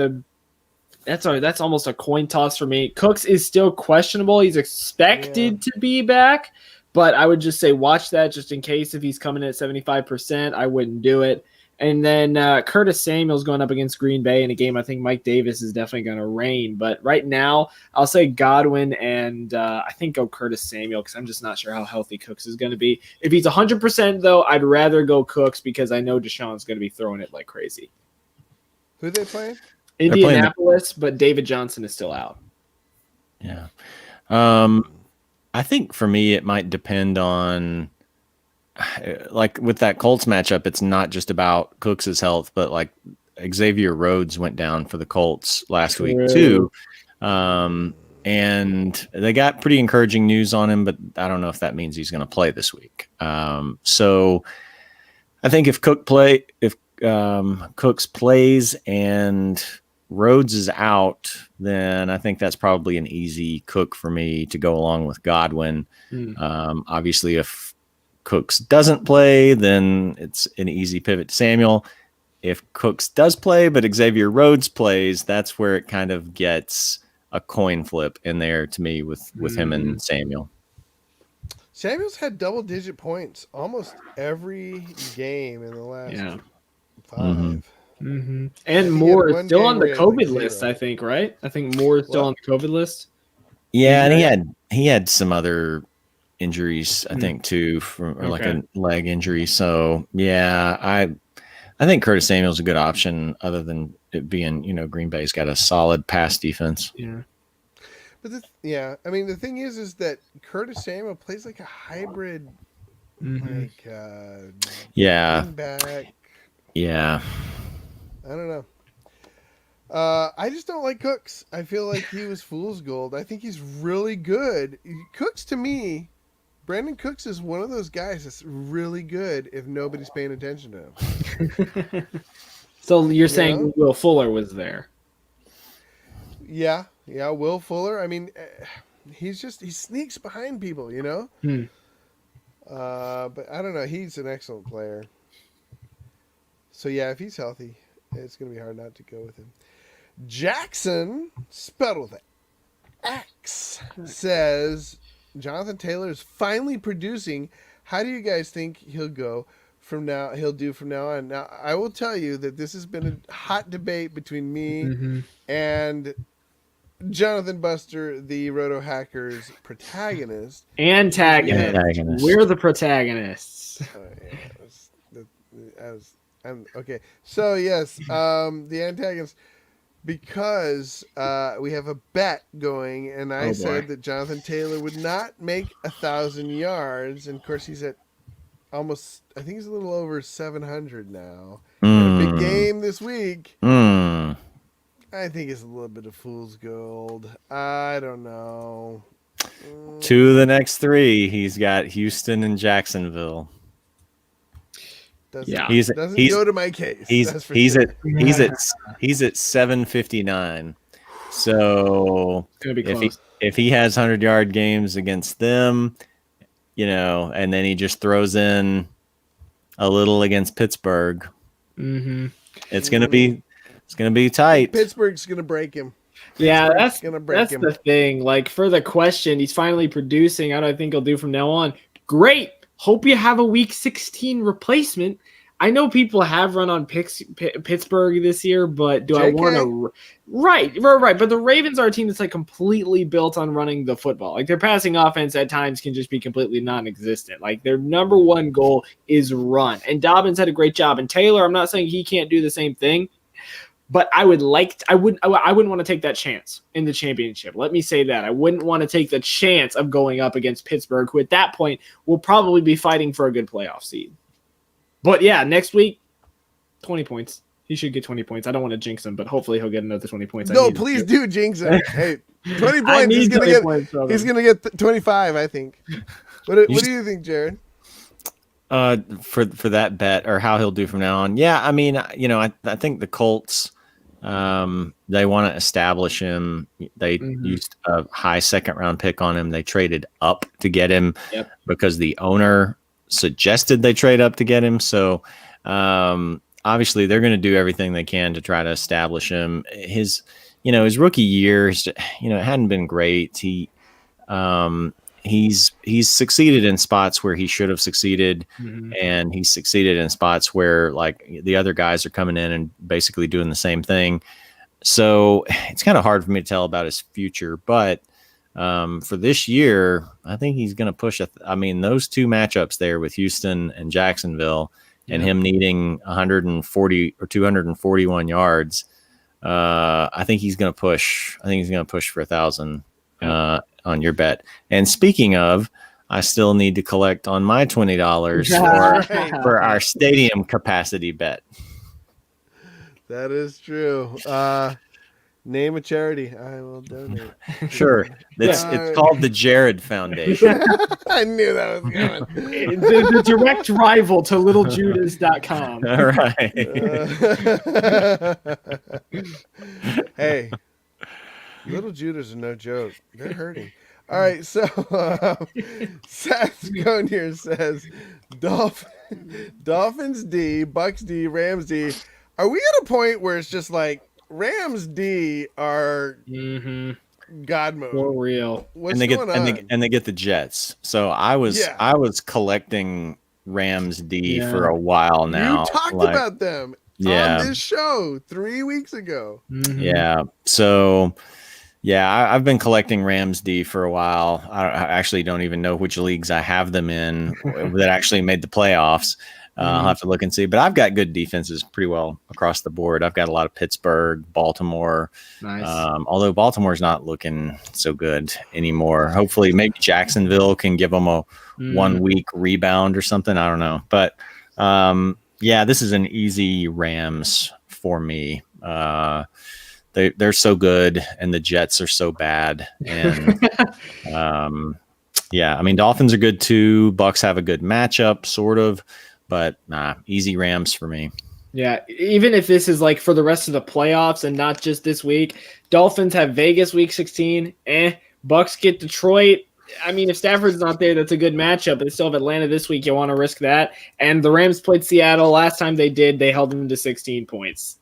that's almost a coin toss for me. Cooks is still questionable. He's expected to be back, but I would just say watch that just in case if he's coming in at 75%. I wouldn't do it. And then Curtis Samuel's going up against Green Bay in a game I think Mike Davis is definitely going to reign. But right now, I'll say Godwin and I think go Curtis Samuel because I'm just not sure how healthy Cooks is going to be. If he's 100%, though, I'd rather go Cooks because I know Deshaun's going to be throwing it like crazy. Who are they playing? Indianapolis, but David Johnson is still out. Yeah. I think for me, it might depend on – like with that Colts matchup, it's not just about Cooks' health, but like Xavier Rhodes went down for the Colts last week too. And they got pretty encouraging news on him, but I don't know if that means he's going to play this week. So I think if Cooks plays and Rhodes is out, then I think that's probably an easy Cook for me to go along with Godwin. Obviously, if Cooks doesn't play, then it's an easy pivot to Samuel. If Cooks does play, but Xavier Rhodes plays, that's where it kind of gets a coin flip in there to me with him and Samuel. Samuel's had double-digit points almost every game in the last 5. And Moore is still on the COVID list, I think, right? I think Moore is still on the COVID list. Yeah, and he had some other injuries, I think, too, like a leg injury. So yeah, I think Curtis Samuel's a good option, other than it being, Green Bay's got a solid pass defense. Yeah. But I mean, the thing is that Curtis Samuel plays like a hybrid, back. Yeah. I don't know. I just don't like Cooks. I feel like he was fool's gold. I think he's really good. Cooks, to me, Brandon Cooks is one of those guys that's really good if nobody's paying attention to him. So you're saying Will Fuller was there? Yeah, Will Fuller. I mean, he sneaks behind people, But I don't know. He's an excellent player. So yeah, if he's healthy, it's going to be hard not to go with him. Jackson, spelled with an X, says Jonathan Taylor is finally producing. How do you guys think he'll do from now on? Now, I will tell you that this has been a hot debate between me and Jonathan Buster, the Roto Hackers protagonist. Antagonist. We're the protagonists. Okay. So yes, the antagonist, because we have a bet going, and I said that Jonathan Taylor would not make 1,000 yards, and of course he's at almost, I think he's a little over 700 now. And a big game this week. I think it's a little bit of fool's gold. I don't know. To the next 3, he's got Houston and Jacksonville. Doesn't go to my case. He's at 759. So it's gonna be close. If he has 100-yard games against them, and then he just throws in a little against Pittsburgh. Mm-hmm. It's gonna be tight. Pittsburgh's gonna break him. Yeah, Pittsburgh's gonna break that's him. the thing. Like, for the question, he's finally producing. How do I think he'll do from now on? Great. Hope you have a Week 16 replacement. I know people have run on Pittsburgh this year, but do I want to? Right. But the Ravens are a team that's like completely built on running the football. Like, their passing offense at times can just be completely non-existent. Like, their number one goal is run. And Dobbins had a great job. And Taylor, I'm not saying he can't do the same thing, but I wouldn't want to take that chance in the championship. Let me say that. I wouldn't want to take the chance of going up against Pittsburgh, who at that point will probably be fighting for a good playoff seed. But yeah, next week, 20 points. He should get 20 points. I don't want to jinx him, but hopefully he'll get another 20 points. No, please do jinx him. Hey, 20 points. He's gonna get 25, I think. What do you think, Jared? For that bet, or how he'll do from now on. Yeah, I mean, I think the Colts, they want to establish him. They used a high second round pick on him. They traded up to get him because the owner suggested they trade up to get him. So obviously they're going to do everything they can to try to establish him. His rookie year, it hadn't been great. He's succeeded in spots where he should have succeeded, and he's succeeded in spots where like the other guys are coming in and basically doing the same thing. So it's kind of hard for me to tell about his future, but for this year, I think he's going to push. Those two matchups there with Houston and Jacksonville, and him needing 140 or 241 yards, I think he's going to push. I think he's going to push for 1,000 on your bet. And speaking of, I still need to collect on my $20 for our stadium capacity bet. That is true. Name a charity. I will donate. Sure. It's called the Jared Foundation. I knew that was coming. The direct rival to littlejudas.com. All right. Hey, Little Judas are no joke. They're hurting. All right, so Seth Gonier says Dolphins D, Bucks D, Rams D. Are we at a point where it's just like Rams D are God mode for real? What's going on? And they get the Jets. So I was collecting Rams D for a while now. You talked about them on this show 3 weeks ago. Yeah. So I've been collecting Rams D for a while. I actually don't even know which leagues I have them in that actually made the playoffs. I'll have to look and see, but I've got good defenses pretty well across the board. I've got a lot of Pittsburgh, Baltimore. Nice. Although Baltimore's not looking so good anymore. Hopefully maybe Jacksonville can give them a 1 week rebound or something. I don't know. But this is an easy Rams for me. They're so good and the Jets are so bad. And Dolphins are good too. Bucks have a good matchup, sort of. But easy Rams for me. Yeah, even if this is like for the rest of the playoffs and not just this week, Dolphins have Vegas Week 16. Bucks get Detroit. I mean, if Stafford's not there, that's a good matchup. But they still have Atlanta this week. You want to risk that? And the Rams played Seattle. Last time they did, they held them to 16 points.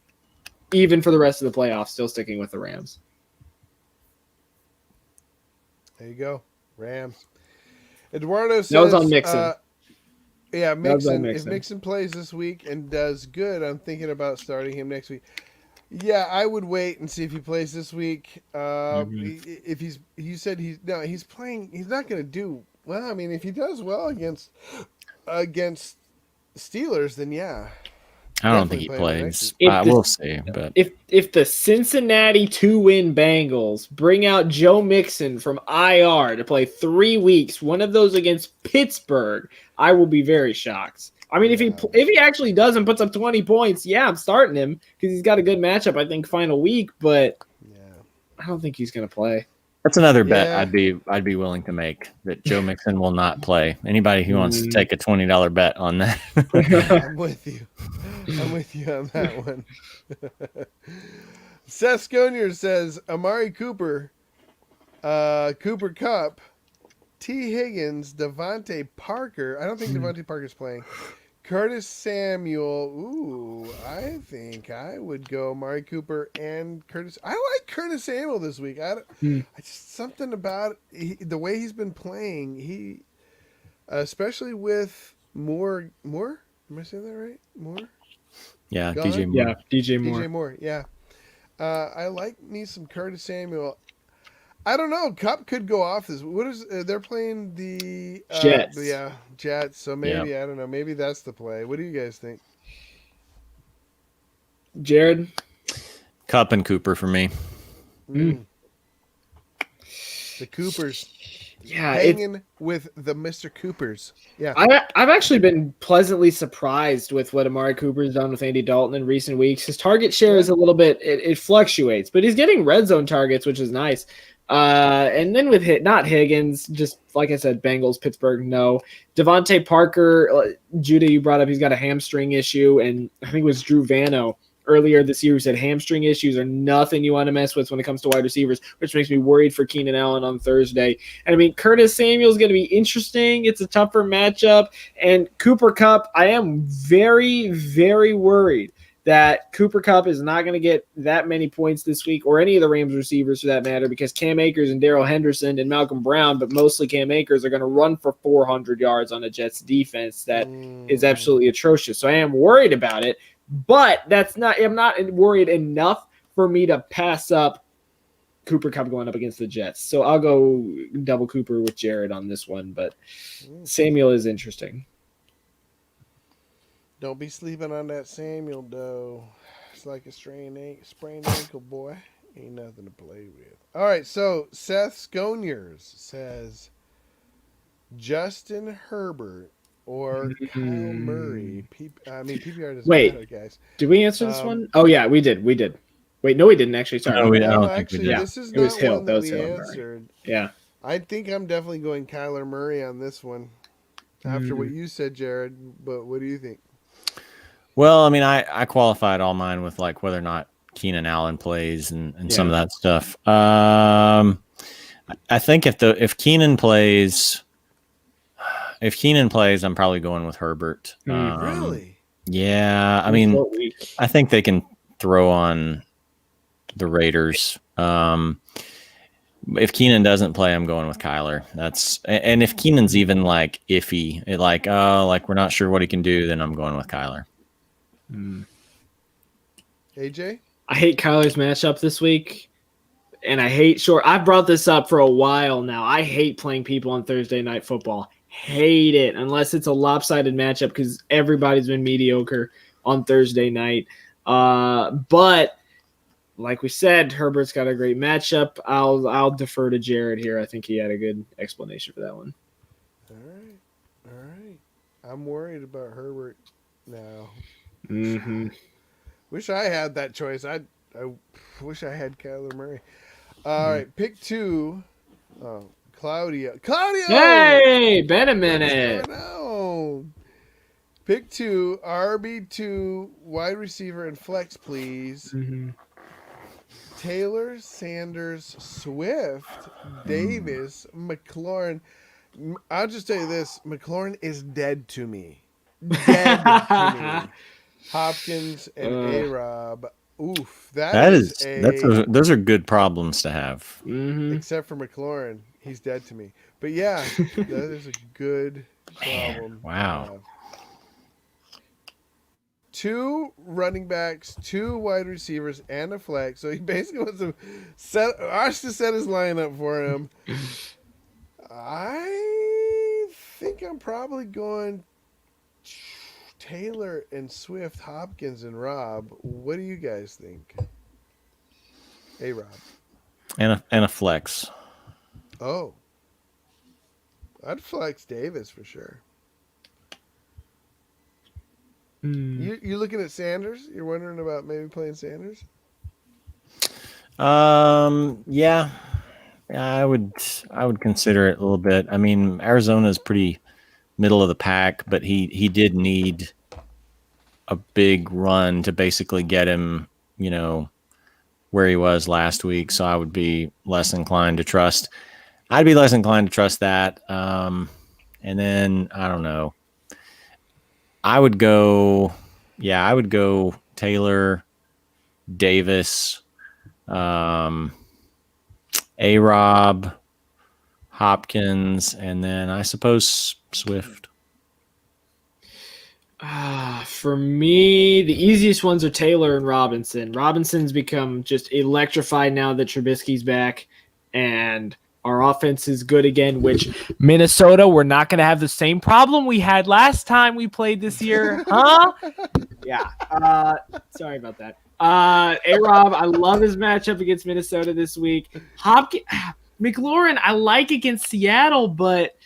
Even for the rest of the playoffs, still sticking with the Rams. There you go, Rams. Eduardo says... That was on Mixon. Mixon. If Mixon plays this week and does good, I'm thinking about starting him next week. Yeah, I would wait and see if he plays this week. If he's playing, he's not going to do well. I mean, if he does well against Steelers, then yeah. I don't think he plays. We'll see. But if the Cincinnati 2-win Bengals bring out Joe Mixon from IR to play 3 weeks, one of those against Pittsburgh, I will be very shocked. I mean, if he actually does and puts up 20 points, I'm starting him because he's got a good matchup, I think, final week. But I don't think he's going to play. That's another bet I'd be willing to make, that Joe Mixon will not play. Anybody who wants to take a $20 bet on that. I'm with you. I'm with you on that one. Seth Sconier says Amari Cooper, Cooper Kupp, T. Higgins, Devontae Parker. I don't think Devontae Parker's playing. Curtis Samuel. Ooh, I think I would go Amari Cooper and Curtis. I like Curtis Samuel this week. I just something about the way he's been playing. He, especially with Moore. Moore? Am I saying that right? Moore? Yeah, Gunner? DJ Moore. Yeah, DJ Moore. DJ Moore. Yeah. I like me some Curtis Samuel. I don't know. Cup could go off this. What is they're playing the Jets? Yeah, Jets. So maybe I don't know. Maybe that's the play. What do you guys think? Jared? Cup and Cooper for me. The Coopers. Yeah, Hanging with the Mr. Coopers. Yeah. I've actually been pleasantly surprised with what Amari Cooper's done with Andy Dalton in recent weeks. His target share is a little bit, it fluctuates, but he's getting red zone targets, which is nice. And then with not Higgins, just like I said, Bengals, Pittsburgh, no. Devontae Parker, Judah, you brought up, he's got a hamstring issue, and I think it was Drew Vano earlier this year who said hamstring issues are nothing you want to mess with when it comes to wide receivers, which makes me worried for Keenan Allen on Thursday. And I mean, Curtis Samuel's going to be interesting. It's a tougher matchup. And Cooper Kupp, I am very, very worried that Cooper Kupp is not going to get that many points this week, or any of the Rams receivers for that matter, because Cam Akers and Darrell Henderson and Malcolm Brown, but mostly Cam Akers, are going to run for 400 yards on a Jets defense that is absolutely atrocious. So I am worried about it, but I'm not worried enough for me to pass up Cooper Kupp going up against the Jets. So I'll go double Cooper with Jared on this one, but Samuel is interesting. Don't be sleeping on that Samuel, though. It's like a sprained ankle, boy. Ain't nothing to play with. All right, so Seth Sconiers says Justin Herbert or Kyle Murray. PPR doesn't matter, guys. Did we answer this one? Oh, yeah, we did. Wait, no, we didn't actually. Sorry. No, I don't actually, think we did. this is It was not Hill. one That that was we Hill, answered. Yeah. I think I'm definitely going Kyler Murray on this one after what you said, Jared. But what do you think? Well, I mean, I qualified all mine with like whether or not Keenan Allen plays and some of that stuff. I think if Keenan plays, I'm probably going with Herbert. Really? Yeah, I mean, I think they can throw on the Raiders. If Keenan doesn't play, I'm going with Kyler. And if Keenan's even like iffy, we're not sure what he can do, then I'm going with Kyler. AJ? I hate Kyler's matchup this week, and I hate short. I've brought this up for a while now. I hate playing people on Thursday Night Football. Hate it unless it's a lopsided matchup because everybody's been mediocre on Thursday night. But like we said, Herbert's got a great matchup. I'll defer to Jared here. I think he had a good explanation for that one. All right. I'm worried about Herbert now. Wish I had that choice. I wish I had Kyler Murray. All right, pick 2. Oh, Claudio. Hey, been a minute. No. Pick 2, RB2, wide receiver and flex, please. Taylor, Sanders, Swift, Davis, McLaurin. I'll just tell you this: McLaurin is dead to me. Dead to me. Hopkins and A-Rob. Oof, those are good problems to have. Except for McLaurin, he's dead to me. But yeah, that is a good problem. Wow. 2 running backs, 2 wide receivers, and a flex. So he basically wants to set his lineup for him. I think I'm probably going Taylor and Swift, Hopkins and Rob. What do you guys think? Hey, Rob. And a flex. Oh. I'd flex Davis for sure. You looking at Sanders? You're wondering about maybe playing Sanders? Yeah, I would consider it a little bit. I mean, Arizona's pretty middle of the pack, but he did need a big run to basically get him, where he was last week. So I would be less inclined to trust. I'd be less inclined to trust that. And then I don't know. I would go Taylor, Davis, A-Rob, Hopkins, and then I suppose Swift. For me, the easiest ones are Taylor and Robinson. Robinson's become just electrified now that Trubisky's back, and our offense is good again, which Minnesota, we're not going to have the same problem we had last time we played this year. Huh? Yeah. Sorry about that. A-Rob, I love his matchup against Minnesota this week. McLaurin, I like against Seattle, but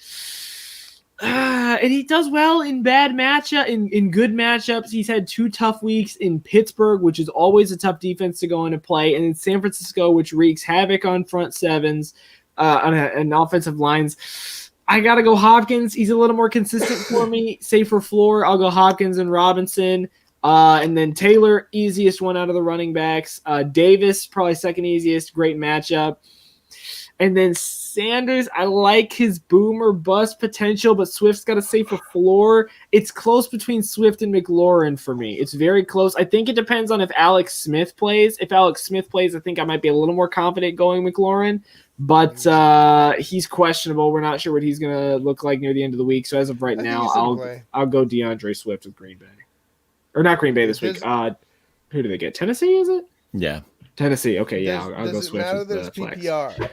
and he does well in bad matchup, in good matchups. He's had 2 tough weeks in Pittsburgh, which is always a tough defense to go into play, and in San Francisco, which wreaks havoc on front sevens, and offensive lines. I got to go Hopkins. He's a little more consistent for me. Safer floor. I'll go Hopkins and Robinson. And then Taylor, easiest one out of the running backs. Davis, probably second easiest. Great matchup. And then Sanders, I like his boom or bust potential, but Swift's got a safer floor. It's close between Swift and McLaurin for me. It's very close. I think it depends on if Alex Smith plays. If Alex Smith plays, I think I might be a little more confident going McLaurin. But he's questionable. We're not sure what he's going to look like near the end of the week. So as of right now, I'll go DeAndre Swift with Green Bay. Or not Green Bay this week. Who do they get? Tennessee, is it? Yeah. Tennessee. Okay, yeah. I'll go Swift matter with that it's the flex. PPR?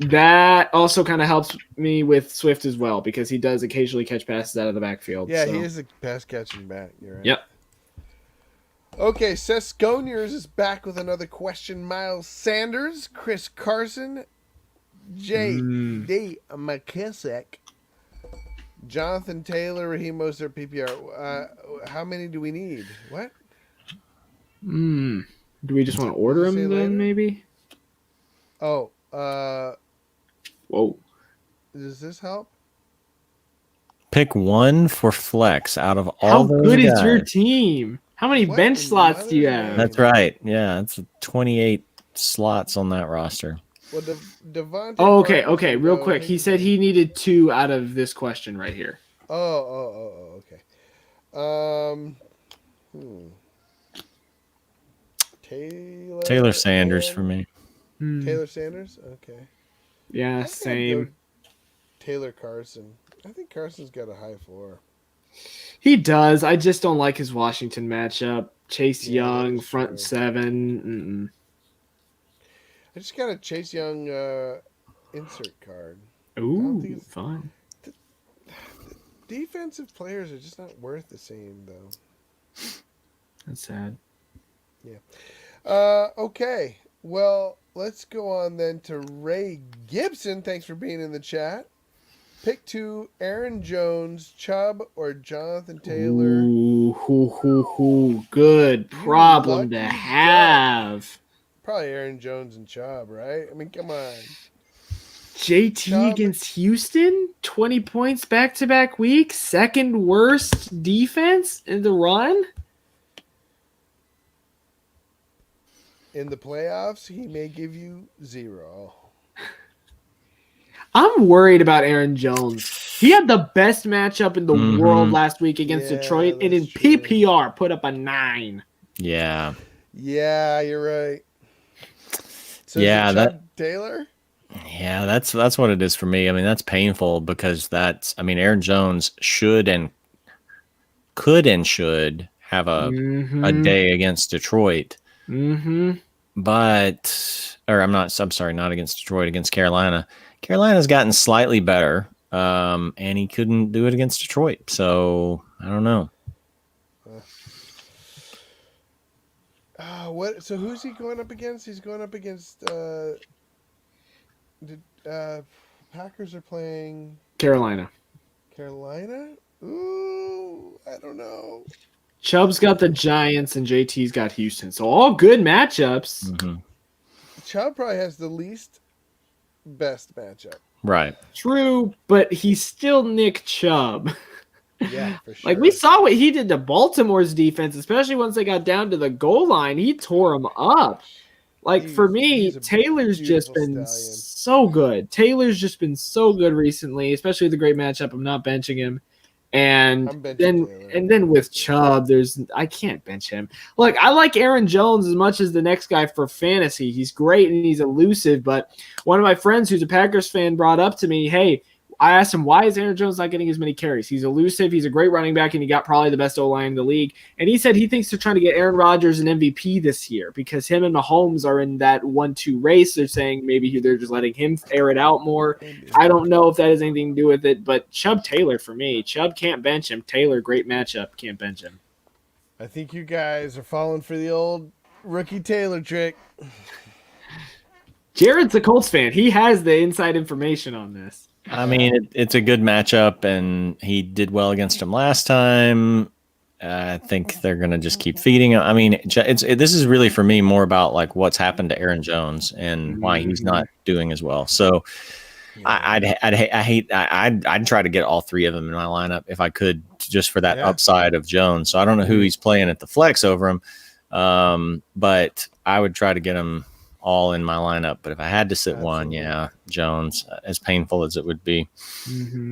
That also kind of helps me with Swift as well because he does occasionally catch passes out of the backfield. Yeah, so. he is a pass catching back. You're right. Yep. Okay, Seth Sconiers is back with another question. Miles Sanders, Chris Carson, J.D. McKissick, Jonathan Taylor, Raheem Mostert, PPR. How many do we need? What? Do we just want to order them then, later? maybe? Oh, Whoa. does this help? Pick one for flex out of all How those good guys. is your team? How many What bench in slots do you mother's have? name? That's right. Yeah, it's 28 slots on that roster. Well, Devontae. Oh, okay, Parker's okay. gonna Real go. quick. He said he needed 2 out of this question right here. Okay. Taylor Sanders for me. Taylor Sanders? Okay. Yeah, I think I'd same. go Taylor Carson. I think Carson's got a high floor. He does. I just don't like his Washington matchup. Chase Yeah, Young, that's front true. 7. I just got a Chase Young insert card. Ooh, think it's- fun. Defensive players are just not worth the same, though. That's sad. Okay. Well, let's go on then to Ray Gibson. Thanks for being in the chat. Pick 2, Aaron Jones, Chubb, or Jonathan Taylor. Ooh, good problem lucky to duck. have. Probably Aaron Jones and Chubb, right? I mean, come on. JT Chubb. against Houston, 20 points back-to-back weeks, second worst defense in the run. In the playoffs, he may give you 0. I'm worried about Aaron Jones. He had the best matchup in the world last week against Yeah, Detroit, and in that's true. PPR put up a 9. Yeah. Yeah, you're right. So Yeah, is it Chubb Taylor? Yeah, that's what it is for me. I mean, that's painful because Aaron Jones should and could and should have a day against Detroit. But not against Detroit, against Carolina. Carolina's gotten slightly better. And he couldn't do it against Detroit. So I don't know. What? So who's he going up against? He's going up against Packers are playing Carolina. Carolina? Ooh, I don't know. Chubb's got the Giants and JT's got Houston. So all good matchups. Mm-hmm. Chubb probably has the least best matchup. Right. True, but he's still Nick Chubb. Yeah, for sure. Like, we saw what he did to Baltimore's defense, especially once they got down to the goal line. He tore them up. Like for me, He's a Taylor's just beautiful been stallion. so good. Taylor's just been so good recently, especially the great matchup. I'm not benching him. And I'm benching then Taylor. with Chubb, I can't bench him. Look, I like Aaron Jones as much as the next guy for fantasy. He's great and he's elusive, but one of my friends who's a Packers fan brought up to me, hey, I asked him, why is Aaron Jones not getting as many carries? He's elusive. He's a great running back, and he got probably the best O-line in the league. And he said he thinks they're trying to get Aaron Rodgers an MVP this year because him and Mahomes are in that 1-2 race. They're saying maybe they're just letting him air it out more. I don't know if that has anything to do with it, but Chubb Taylor for me. Chubb can't bench him. Taylor, great matchup. Can't bench him. I think you guys are falling for the old rookie Taylor trick. Jared's a Colts fan. He has the inside information on this. I mean, it's a good matchup, and he did well against him last time. I think they're going to just keep feeding him. I mean, this is really for me more about like what's happened to Aaron Jones and why he's not doing as well. So I'd try to get all three of them in my lineup if I could, just for that upside of Jones. So I don't know who he's playing at the flex over him, but I would try to get him all in my lineup. But if I had to sit one, Jones, as painful as it would be,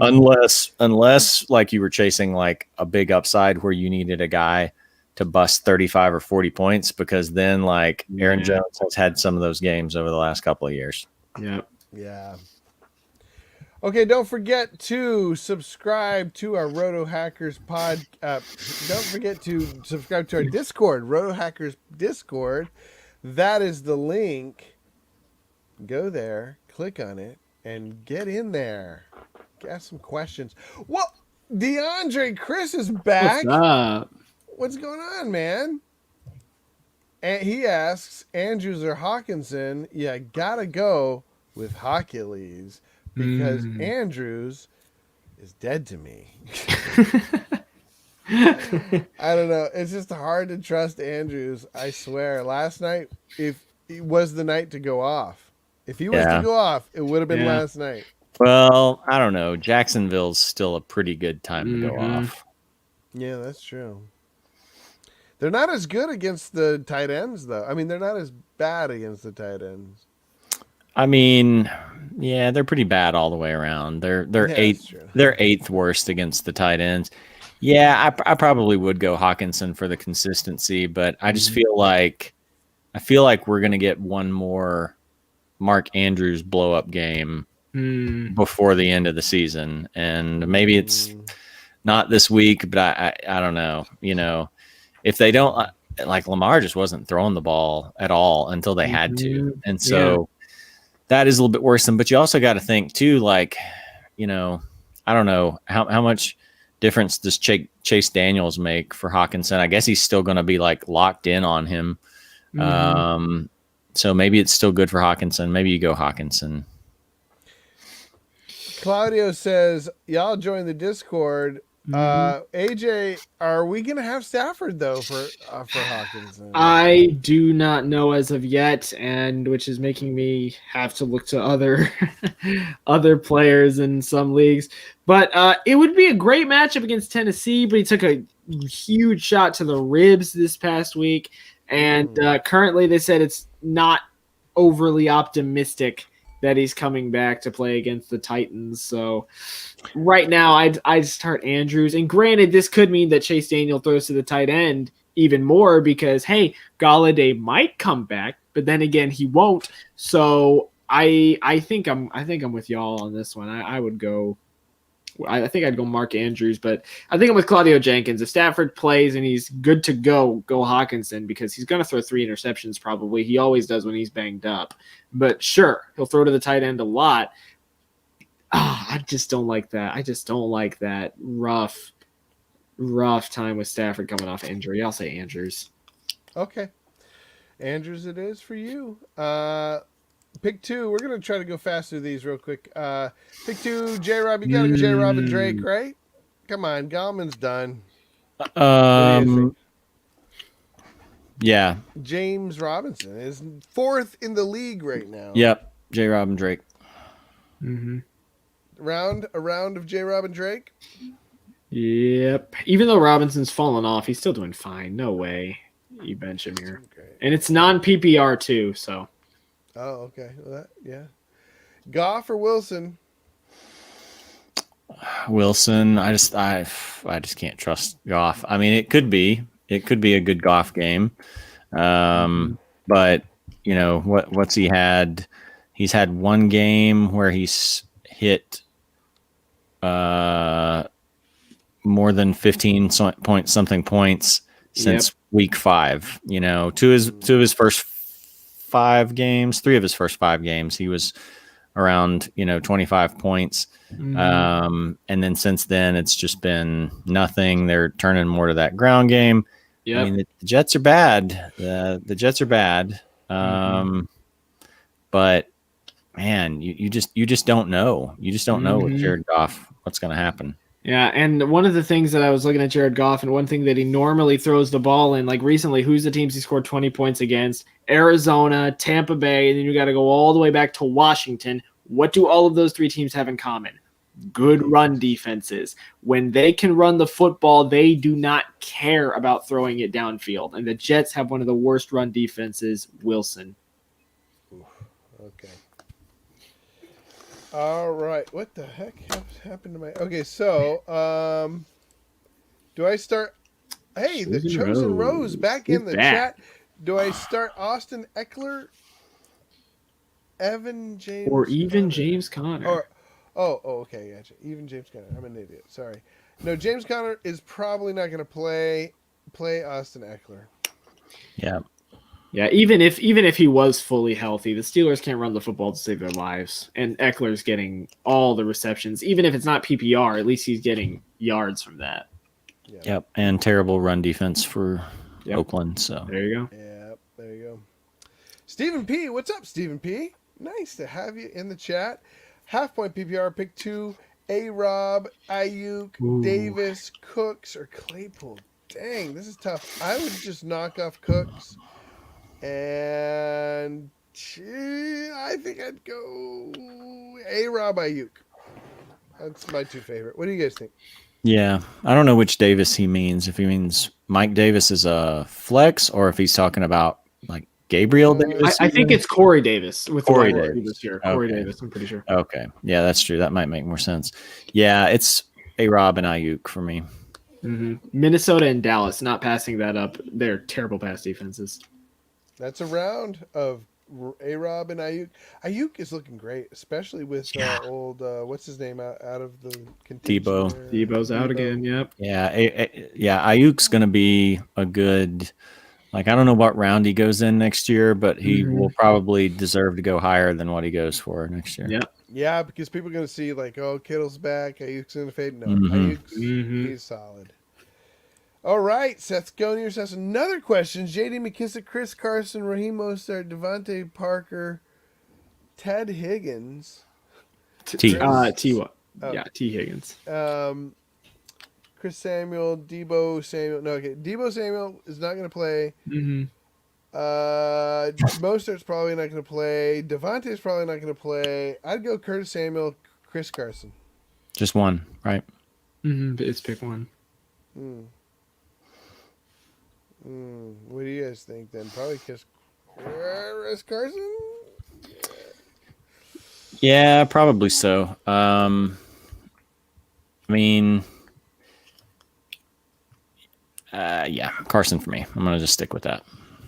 unless like you were chasing like a big upside where you needed a guy to bust 35 or 40 points, because then like Aaron Jones has had some of those games over the last couple of years. Yeah. Okay, don't forget to subscribe to our Roto Hackers pod. Don't forget to subscribe to our Discord, Roto Hackers Discord. That is the link. Go there, click on it, and get in there. Ask some questions. Well, DeAndre Chris is back. What's up? What's going on, man? And he asks, Andrews or Hawkinson? Yeah, gotta go with Hercules because Andrews is dead to me. I don't know. It's just hard to trust Andrews. I swear. Last night, if it was the night to go off. If he was to go off, it would have been last night. Well, I don't know. Jacksonville's still a pretty good time to go off. Yeah, that's true. They're not as good against the tight ends, though. I mean, they're not as bad against the tight ends. I mean, yeah, they're pretty bad all the way around. They're eighth worst against the tight ends. Yeah, I probably would go Hawkinson for the consistency, but I just feel like we're gonna get one more Mark Andrews blow up game before the end of the season, and maybe it's not this week, but I don't know. You know, if they don't, like Lamar just wasn't throwing the ball at all until they had to, and so that is a little bit worse. But you also got to think too, like, you know, I don't know how much difference does Chase Daniels make for Hawkinson? I guess he's still going to be like locked in on him. So maybe it's still good for Hawkinson. Maybe you go Hawkinson. Claudio says, y'all join the Discord. AJ, are we going to have Stafford, though, for Hawkinson? I do not know as of yet, and which is making me have to look to other players in some leagues. But it would be a great matchup against Tennessee, but he took a huge shot to the ribs this past week. And currently they said it's not overly optimistic that he's coming back to play against the Titans. So right now I'd start Andrews. And granted, this could mean that Chase Daniel throws to the tight end even more because, hey, Galladay might come back, but then again, he won't. So I think I'm with y'all on this one. I would go. I think I'd go Mark Andrews, but I think I'm with Claudio Jenkins. If Stafford plays and he's good to go Hawkinson because he's going to throw 3 interceptions probably. He always does when he's banged up. But sure, he'll throw to the tight end a lot. I just don't like that. I just don't like that rough time with Stafford coming off injury. I'll say Andrews. Okay. Andrews it is for you. Pick 2. We're going to try to go fast through these real quick. Pick 2, J-Rob. You got to go J-Rob and Drake, right? Come on. Gallman's done. Yeah. James Robinson is 4th in the league right now. Yep. J-Rob and Drake. Mm-hmm. A round of J-Rob and Drake? Yep. Even though Robinson's fallen off, he's still doing fine. No way. you bench him here. Okay. And it's non-PPR too, so. Oh, okay. Well, yeah. Goff or Wilson? Wilson, I just can't trust Goff. I mean, it could be a good Goff game, but what's he had? He's had one game where he's hit more than 15 point something points since week 5. Two of his first 5 games, 3 of his first 5 games, he was around 25 points. And then since then it's just been nothing. They're turning more to that ground game. I mean, the Jets are bad. The Jets are bad. But man, you just don't know. You just don't know with Jared Goff what's going to happen. Yeah, and one of the things that I was looking at Jared Goff, and one thing that he normally throws the ball in, like recently, who's the teams he scored 20 points against? Arizona, Tampa Bay, and then you got to go all the way back to Washington. What do all of those 3 teams have in common? Good run defenses. When they can run the football, they do not care about throwing it downfield. And the Jets have one of the worst run defenses, Wilson. Okay. All right. What the heck happened to my... Okay, so, do I start... Hey, the Chosen Rose back in the chat. Do I start Austin Eckler, Evan James... Or even Conner? James Conner. Okay, gotcha. Even James Conner. I'm an idiot. Sorry. No, James Conner is probably not going to play Austin Eckler. Yeah. Yeah, even if he was fully healthy, the Steelers can't run the football to save their lives. And Eckler's getting all the receptions. Even if it's not PPR, at least he's getting yards from that. Yep. And terrible run defense for Oakland. So there you go. Yep, there you go. Stephen P. What's up, Stephen P? Nice to have you in the chat. Half point PPR, pick 2. A-Rob, Ayuk, Davis, Cooks, or Claypool. Dang, this is tough. I would just knock off Cooks. And I think I'd go A-Rob, Ayuk. That's my 2 favorite. What do you guys think? yeah, I don't know which Davis he means. If he means Mike Davis is a flex, or if he's talking about like Gabriel Davis. I think it's Corey Davis with Corey the Davis this year. Okay. Corey Davis, I'm pretty sure. Okay, yeah, that's true. That might make more sense. Yeah, it's A-Rob and Ayuk for me. Minnesota and Dallas not passing that up. They're terrible pass defenses. That's a round of A-Rob and Ayuk. Ayuk is looking great, especially with old what's his name out of the contention. Debo's out again. Yep. Yeah, Ayuk's going to be a good. Like, I don't know what round he goes in next year, but he will probably deserve to go higher than what he goes for next year. Yep. Yeah, because people are going to see like, oh, Kittle's back, Ayuk's going to fade. No, Ayuk's he's solid. All right, Seth Goniers has another question. J.D. McKissick, Chris Carson, Raheem Mostert, Devontae Parker, Ted Higgins. T. What? Yeah, T. Higgins. Chris Samuel, Debo Samuel. No, okay. Debo Samuel is not going to play. Mostert's probably not going to play. Devontae's probably not going to play. I'd go Curtis Samuel, Chris Carson. Just one, right? It's pick one. What do you guys think then? Probably Chris Carson? Yeah, probably so. I mean, yeah, Carson for me. I'm going to just stick with that.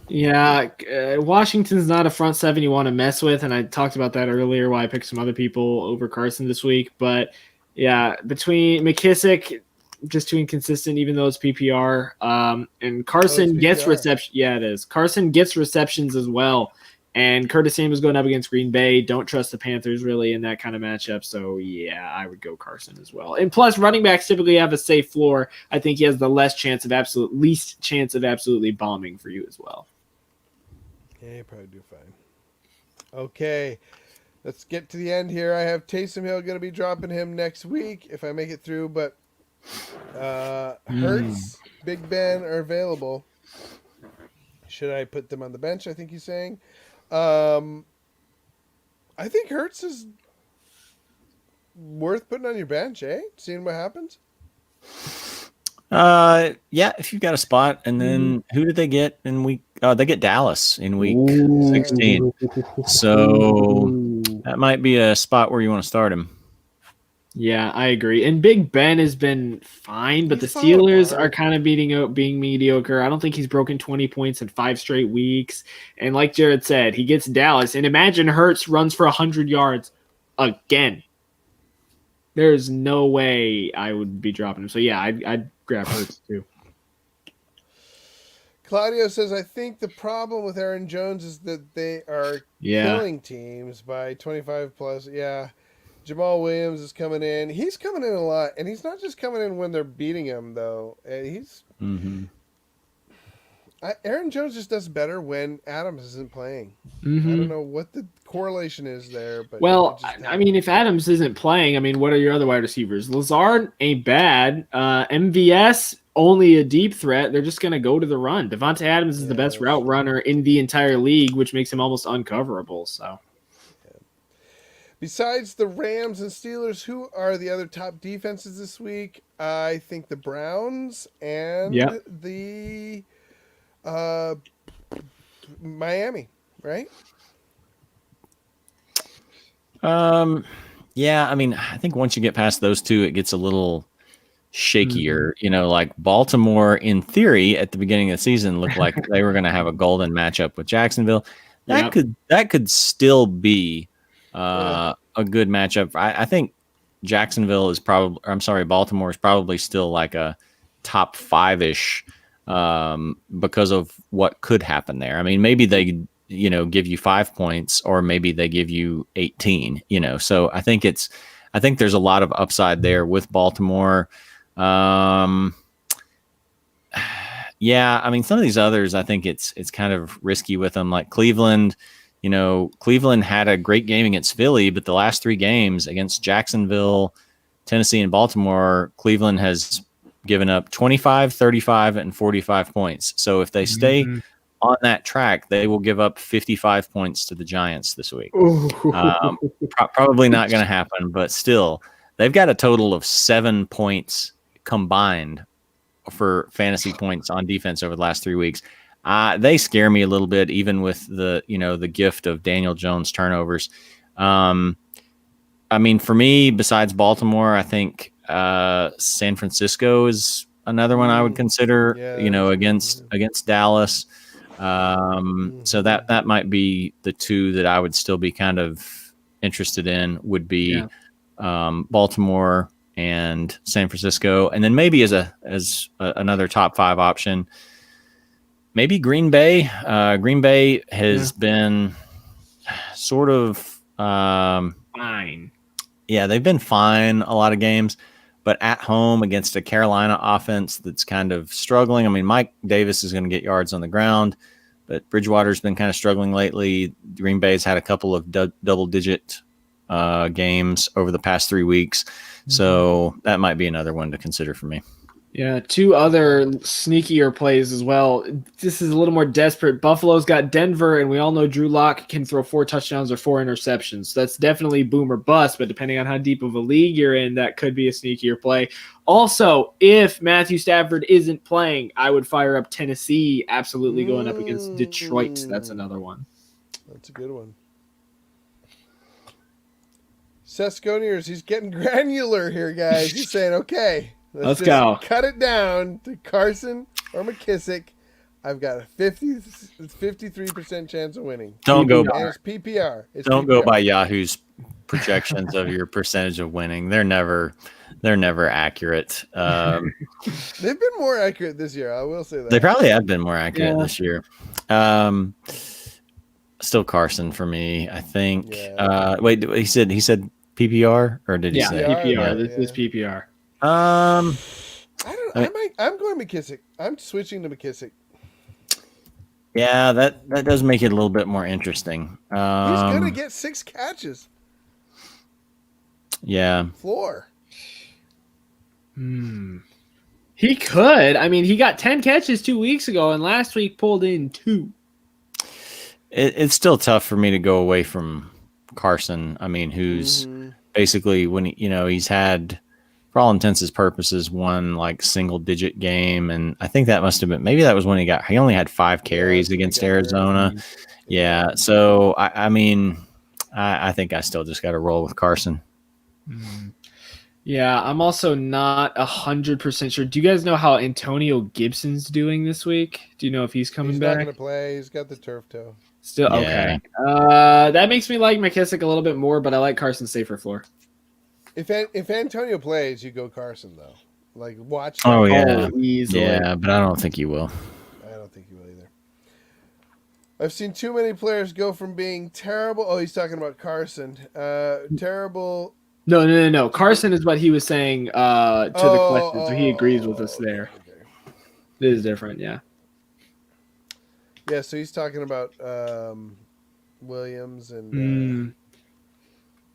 Yeah, Washington's not a front 7 you want to mess with, and I talked about that earlier why I picked some other people over Carson this week. But, yeah, between McKissick, just too inconsistent, even though it's PPR. And Carson gets reception. Yeah, it is. Carson gets receptions as well. And Curtis Samuel's going up against Green Bay. Don't trust the Panthers really in that kind of matchup. So, yeah, I would go Carson as well. And plus, running backs typically have a safe floor. I think he has the least chance of absolutely bombing for you as well. Yeah, he'll probably do fine. Okay, let's get to the end here. I have Taysom Hill going to be dropping him next week if I make it through, but Hurts, Big Ben are available. Should I put them on the bench? I think he's saying. I think Hurts is worth putting on your bench, eh? Seeing what happens. Yeah, if you've got a spot, and then who did they get in week? They get Dallas in week 16. So that might be a spot where you want to start him. Yeah, I agree. And Big Ben has been fine, but He's the falling Steelers apart. are kind of being mediocre. I don't think he's broken 20 points in 5 straight weeks. And like Jared said, he gets Dallas. And imagine Hurts runs for 100 yards again. There's no way I would be dropping him. So yeah, I'd grab Hurts too. Claudio says, I think the problem with Aaron Jones is that they are killing teams by 25 plus. Yeah. Jamal Williams is coming in. He's coming in a lot, and he's not just coming in when they're beating him, though. Aaron Jones just does better when Adams isn't playing. I don't know what the correlation is there, but I mean, if Adams isn't playing, I mean, what are your other wide receivers? Lazard ain't bad. MVS only a deep threat. They're just gonna go to the run. Devontae Adams is the best route runner in the entire league, which makes him almost uncoverable. So. Besides the Rams and Steelers, who are the other top defenses this week? I think the Browns and the Miami, right? Yeah, I mean, I think once you get past those two, it gets a little shakier. You know, like Baltimore, in theory, at the beginning of the season, looked like they were going to have a golden matchup with Jacksonville. That could still be a good matchup. I think Baltimore is probably still like a top 5-ish because of what could happen there. I mean, maybe they, give you 5 points, or maybe they give you 18, so I think there's a lot of upside there with Baltimore. Yeah, I mean, some of these others, I think it's kind of risky with them, like Cleveland. Cleveland had a great game against Philly, but the last 3 games against Jacksonville, Tennessee, and Baltimore, Cleveland has given up 25, 35, and 45 points. So if they stay on that track, they will give up 55 points to the Giants this week. Probably not going to happen, but still, they've got a total of 7 points combined for fantasy points on defense over the last 3 weeks. They scare me a little bit, even with the gift of Daniel Jones turnovers. I mean, for me, besides Baltimore, I think San Francisco is another one I would consider. Against Dallas. So that might be the two that I would still be kind of interested in. Would be Baltimore and San Francisco, and then maybe as another top 5 option, maybe Green Bay. Green Bay has been sort of fine. Yeah, they've been fine a lot of games, but at home against a Carolina offense that's kind of struggling. I mean, Mike Davis is going to get yards on the ground, but Bridgewater's been kind of struggling lately. Green Bay's had a couple of double-digit games over the past 3 weeks, so that might be another one to consider for me. Yeah, 2 other sneakier plays as well. This is a little more desperate. Buffalo's got Denver, and we all know Drew Lock can throw 4 touchdowns or 4 interceptions. So that's definitely boom or bust, but depending on how deep of a league you're in, that could be a sneakier play. Also, if Matthew Stafford isn't playing, I would fire up Tennessee, absolutely going up against Detroit. That's another one. That's a good one. Sesconiers, he's getting granular here, guys. He's saying, okay, let's go. Cut it down to Carson or McKissick. I've got a 53% chance of winning. Don't go by it's PPR. Don't go by Yahoo's projections of your percentage of winning. They're never accurate. They've been more accurate this year. I will say that they probably have been more accurate this year. Still Carson for me, I think. Wait, he said PPR, or did he say PPR? Yeah. This is PPR. I'm going McKissick. I'm switching to McKissick. Yeah, that does make it a little bit more interesting. He's gonna get 6 catches. Yeah. Floor. He could. I mean, he got 10 catches 2 weeks ago, and last week pulled in 2. It's still tough for me to go away from Carson. I mean, who's basically, when he's had for all intents and purposes, one like single digit game. And I think that must have been, maybe that was when he only had 5 carries against Arizona. Yeah. So, I mean, I think I still just got to roll with Carson. Yeah, I'm also not 100% sure. Do you guys know how Antonio Gibson's doing this week? Do you know if he's coming He's back? not going to play. He's got the turf toe. Still Yeah. okay. That makes me like McKissick a little bit more, but I like Carson's safer floor. If Antonio plays, you go Carson though. Like watch. Oh yeah, easily. yeah, but I don't think he will. I don't think he will either. I've seen too many players go from being terrible. Oh, he's talking about Carson. Terrible. No. Carson is what he was saying to the question, so he agrees with us there. Okay. It is different, yeah. Yeah, so he's talking about Williams and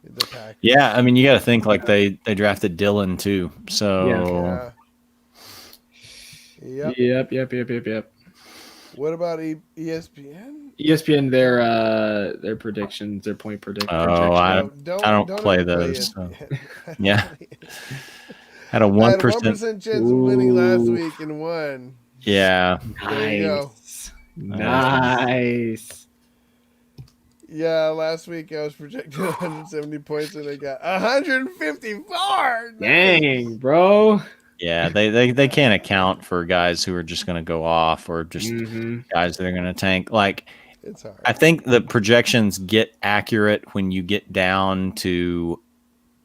the Packers. Yeah, I mean, you got to think like they drafted Dillon too. So Yep. What about ESPN? ESPN, their predictions, their point prediction. Oh, I don't play those. So. Yeah, had a 1% chance of winning last week and won. Yeah, There you go. Nice. Yeah, last week I was projected 170 points and I got 154. Dang, bro. Yeah, they can't account for guys who are just going to go off or just guys that are going to tank. Like, it's hard. I think the projections get accurate when you get down to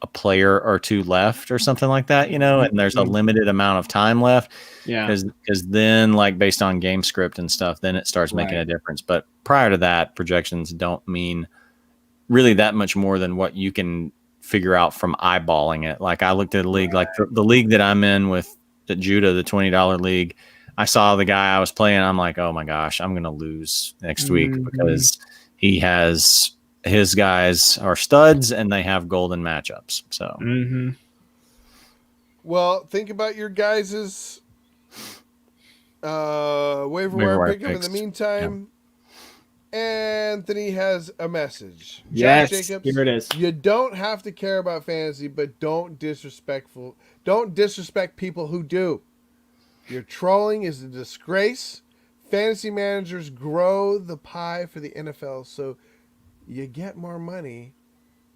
a player or two left or something like that, and there's a limited amount of time left. Yeah. Because then, like, based on game script and stuff, then it starts making a difference. But prior to that, projections don't mean really that much more than what you can figure out from eyeballing it. Like, I looked at a league, like the league that I'm in with the Judah, the $20 league. I saw the guy I was playing. I'm like, oh my gosh, I'm going to lose next week because his guys are studs and they have golden matchups. So, Well, think about your guys's waiver wire pickup in the meantime. Anthony has a message. Yes, Josh Jacobs, here it is. You don't have to care about fantasy, but don't disrespect people who do. Your trolling is a disgrace. Fantasy managers grow the pie for the NFL, so you get more money.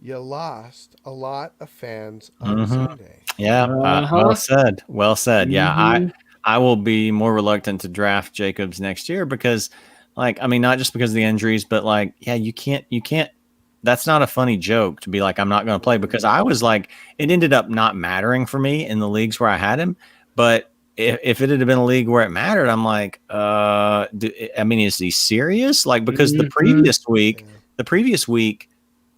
You lost a lot of fans on Sunday. Yeah, well said. Well said. Yeah, I will be more reluctant to draft Jacobs next year because, like, I mean, not just because of the injuries, but like, yeah, you can't. That's not a funny joke to be like, I'm not going to play, because I was like, it ended up not mattering for me in the leagues where I had him. But if it had been a league where it mattered, I'm like, is he serious? Like, because the previous week,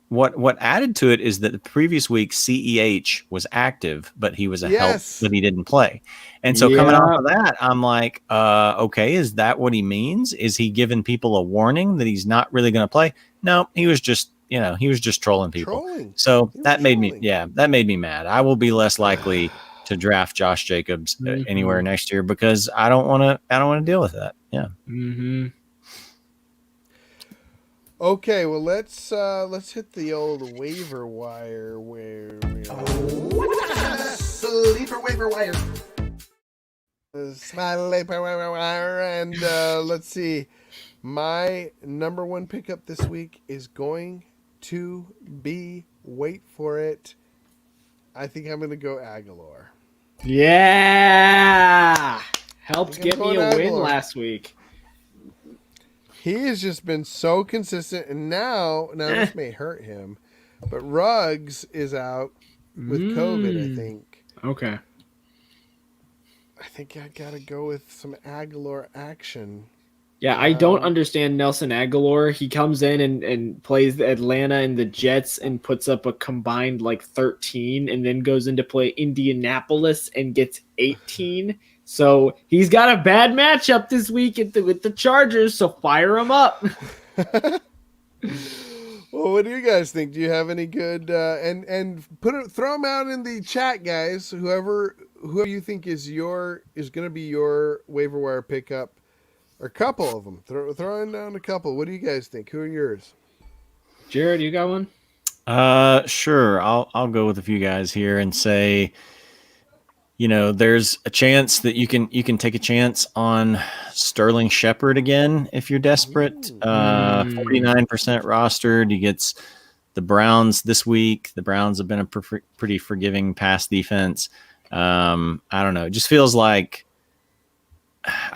what added to it is that the previous week CEH was active, but he was a help, but he didn't play. And so coming off of that, I'm like, okay, is that what he means? Is he giving people a warning that he's not really going to play? No, he was just, he was just trolling people. So that made me mad. I will be less likely to draft Josh Jacobs anywhere next year because I don't want to deal with that. Yeah. Okay, well let's hit the old waiver wire Sleeper waiver wire. And let's see. My number one pickup this week is going to be, wait for it, I think I'm going to go Aguilar. Yeah! Helped get me a win last week. He has just been so consistent, and now this may hurt him, but Ruggs is out with COVID, I think. Okay. I think I got to go with some Aguilar action. Yeah, I don't understand Nelson Aguilar. He comes in and plays the Atlanta and the Jets and puts up a combined 13 and then goes into play Indianapolis and gets 18. So he's got a bad matchup this week with the Chargers, so fire him up. Well, what do you guys think? Do you have any good and throw them out in the chat, guys. Whoever you think is going to be your waiver wire pickup, or a couple of them. Throw in down a couple. What do you guys think? Who are yours? Jared, you got one? Sure. I'll go with a few guys here and say there's a chance that you can take a chance on Sterling Shepard again if you're desperate. 49% rostered. He gets the Browns this week. The Browns have been a pretty forgiving pass defense. I don't know. It just feels like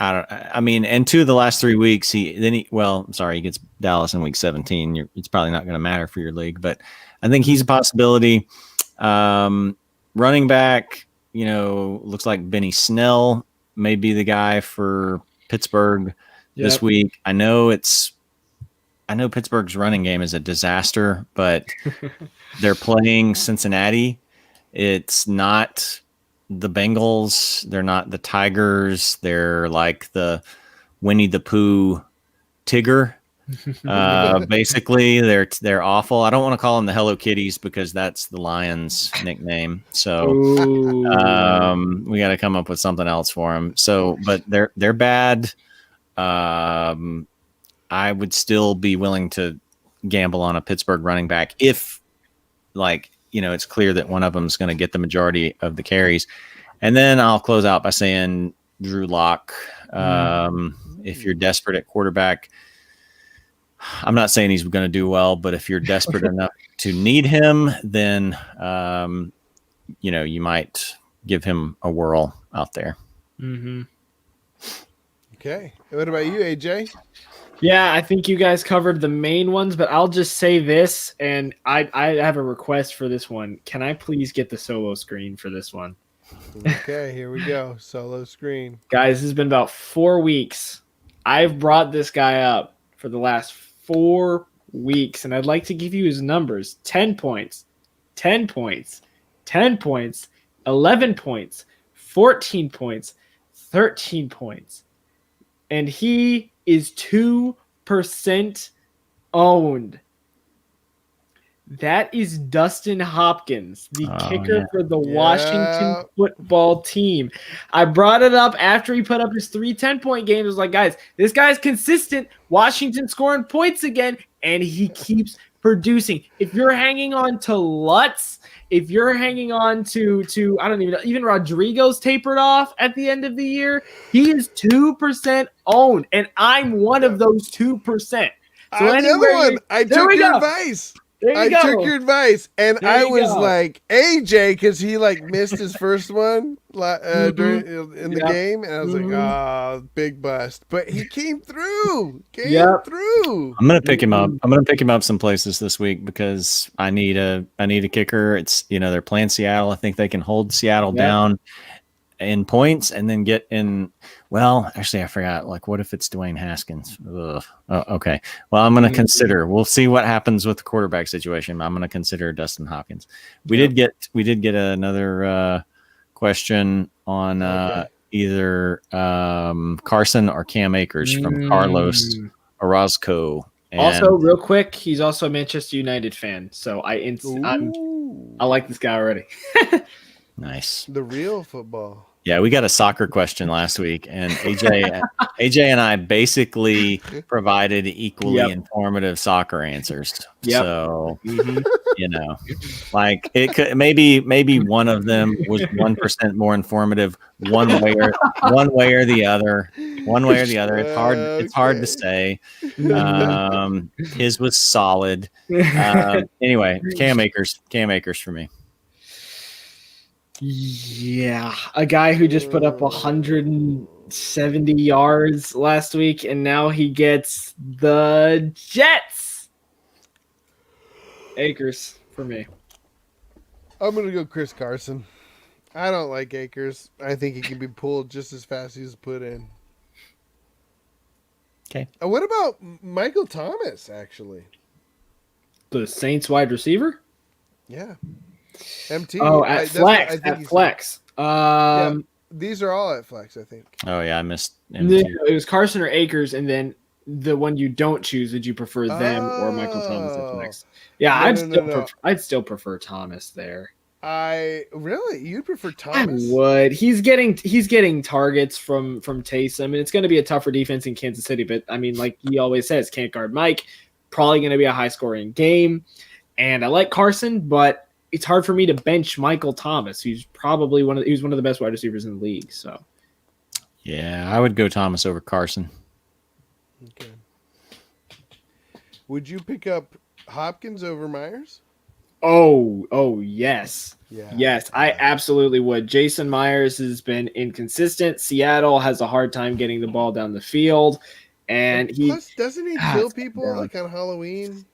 and 2 of the last 3 weeks, he gets Dallas in week 17. It's probably not going to matter for your league, but I think he's a possibility. Running back, looks like Benny Snell may be the guy for Pittsburgh this week. I know Pittsburgh's running game is a disaster, but they're playing Cincinnati. It's not the Bengals. They're not the Tigers. They're like the Winnie the Pooh Tigger. Basically, they're awful. I don't want to call them the Hello Kitties because that's the Lions' nickname. So we got to come up with something else for them. So, but they're bad. I would still be willing to gamble on a Pittsburgh running back if, it's clear that one of them is going to get the majority of the carries. And then I'll close out by saying Drew Lock. If you're desperate at quarterback, I'm not saying he's going to do well, but if you're desperate enough to need him, then, you might give him a whirl out there. Mm-hmm. Okay. What about you, AJ? Yeah, I think you guys covered the main ones, but I'll just say this, and I have a request for this one. Can I please get the solo screen for this one? Okay, here we go. Solo screen. Guys, this has been about 4 weeks. I've brought this guy up for the last 4 weeks, and I'd like to give you his numbers. 10 points, 10 points, 10 points, 11 points, 14 points, 13 points. And he is 2% owned. That is Dustin Hopkins, the kicker for the Washington football team. I brought it up after he put up his 3 10-point games. I was like, guys, this guy's consistent. Washington scoring points again, and he keeps producing. If you're hanging on to Lutz, if you're hanging on to I don't even know, even Rodrigo's tapered off at the end of the year, he is 2% owned, and I'm one of those 2%. I'm the other one. I took your advice. I took your advice, and I was like AJ because he missed his first one during in the game, and I was like, big bust. But he came through. Through. I'm gonna pick him up. I'm gonna pick him up some places this week because I need a kicker. It's they're playing Seattle. I think they can hold Seattle down in points and then get in. Well, actually, I forgot. What if it's Dwayne Haskins? Ugh. Oh, okay. Well, I'm going to consider. We'll see what happens with the quarterback situation. I'm going to consider Dustin Hopkins. We did get another question on either Carson or Cam Akers from Carlos Orozco. And also, real quick, he's also a Manchester United fan, so I like this guy already. Nice. The real football. Yeah, we got a soccer question last week, and AJ and I basically provided equally informative soccer answers. Yep. So, it could maybe one of them was 1% more informative one way or the other. It's hard to say. His was solid. Anyway, Cam Akers for me. Yeah, a guy who just put up 170 yards last week, and now he gets the Jets. Akers for me. I'm going to go Chris Carson. I don't like Akers. I think he can be pulled just as fast as he's put in. Okay. What about Michael Thomas, actually? The Saints wide receiver? Yeah. MT. At flex. These are all at flex, I think. Oh yeah, I missed MT. It was Carson or Akers, and then the one you don't choose, would you prefer them or Michael Thomas at flex? Yeah, I'd still prefer Thomas there. You'd prefer Thomas? I would. He's getting targets from Taysom, and it's going to be a tougher defense in Kansas City. But I mean, like he always says, can't guard Mike. Probably going to be a high scoring game. And I like Carson, but it's hard for me to bench Michael Thomas, who's probably one of the best wide receivers in the league. So Yeah, I would go Thomas over Carson. Okay. Would you pick up Hopkins over Myers? oh yes. Yeah. Yes, I absolutely would. Jason Myers has been inconsistent. Seattle has a hard time getting the ball down the field, and Plus, doesn't he kill it's people down. like on Halloween?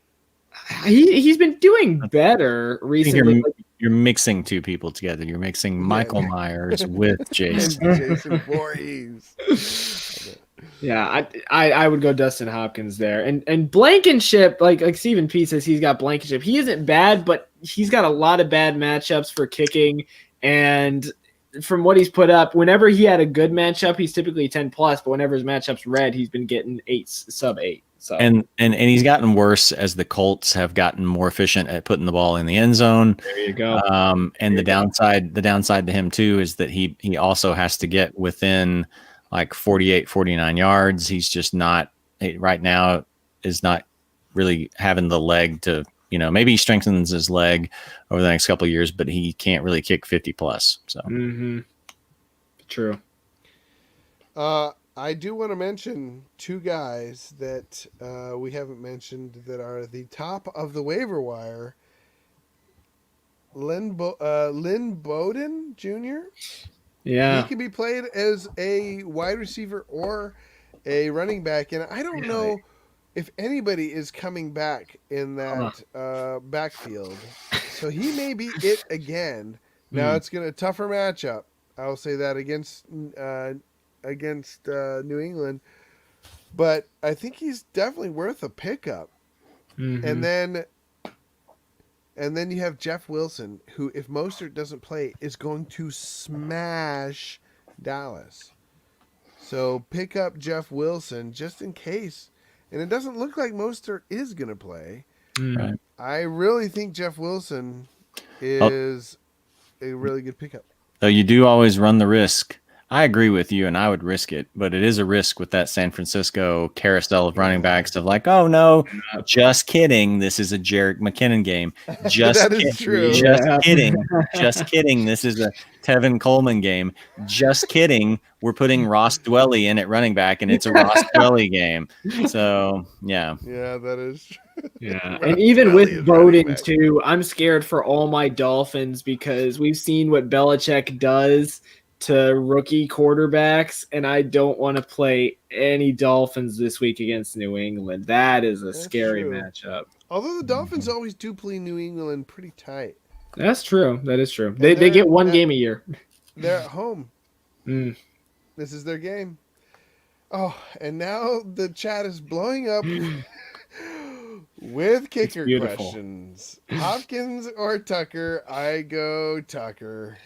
he's been doing better I think recently. you're mixing two people together. You're mixing Michael Myers with Jason. And Jason Voorhees. Yeah, I would go Dustin Hopkins there, and Blankenship, like Stephen P says, he's got Blankenship. He isn't bad, but he's got a lot of bad matchups for kicking, and from what he's put up, whenever he had a good matchup, he's typically 10+, but whenever his matchup's red, he's been getting sub 8. So And he's gotten worse as the Colts have gotten more efficient at putting the ball in the end zone. there you go. And the downside to him too is that he also has to get within like 48, 49 yards. He's just not right now is not really having the leg to, maybe he strengthens his leg over the next couple of years, but he can't really kick 50+. So True. I do want to mention two guys that we haven't mentioned that are the top of the waiver wire. Lynn Bowden Jr. Yeah. He can be played as a wide receiver or a running back, and I don't know if anybody is coming back in that backfield. So he may be it again. Now it's going to tougher matchup. I'll say that against New England, but I think he's definitely worth a pickup. And then you have Jeff Wilson, who, if Mostert doesn't play, is going to smash Dallas. So pick up Jeff Wilson just in case. And it doesn't look like Mostert is going to play. Right. I really think Jeff Wilson is a really good pickup. Though you do always run the risk. I agree with you, and I would risk it, but it is a risk with that San Francisco carousel of running backs of like, oh no, just kidding. This is a Jerick McKinnon game. Just is true. Just kidding. Just kidding. This is a Tevin Coleman game. Just kidding. We're putting Ross Dwelly in at running back, and it's a Ross Dwelly game. So yeah. Yeah, that is true. Yeah, and even with Bowden too, I'm scared for all my Dolphins because we've seen what Belichick does to rookie quarterbacks, and I don't want to play any Dolphins this week against New England. That is a scary matchup. Although the Dolphins always do play New England pretty tight. That's true. That is true. They get one game a year. They're at home. This is their game. Oh, and now the chat is blowing up with kicker questions. Hopkins or Tucker? I go Tucker.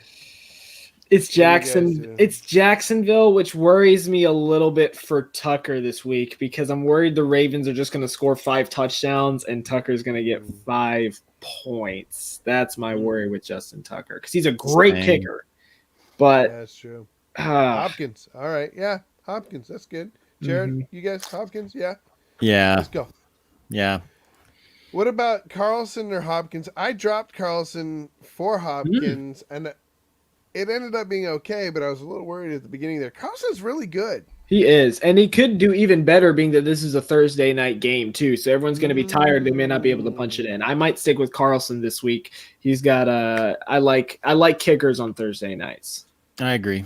It's Jacksonville, which worries me a little bit for Tucker this week because I'm worried the Ravens are just going to score 5 touchdowns and Tucker's going to get 5 points. That's my worry with Justin Tucker because he's a great kicker. But that's true. Hopkins. All right. Yeah. Hopkins. That's good. Jared, you guys, Hopkins? Yeah. Yeah. Let's go. Yeah. What about Carlson or Hopkins? I dropped Carlson for Hopkins, and it ended up being okay, but I was a little worried at the beginning there. Carlson's really good. He is, and he could do even better being that this is a Thursday night game too, so everyone's going to be tired. They may not be able to punch it in. I might stick with Carlson this week. He's got I like kickers on Thursday nights. I agree.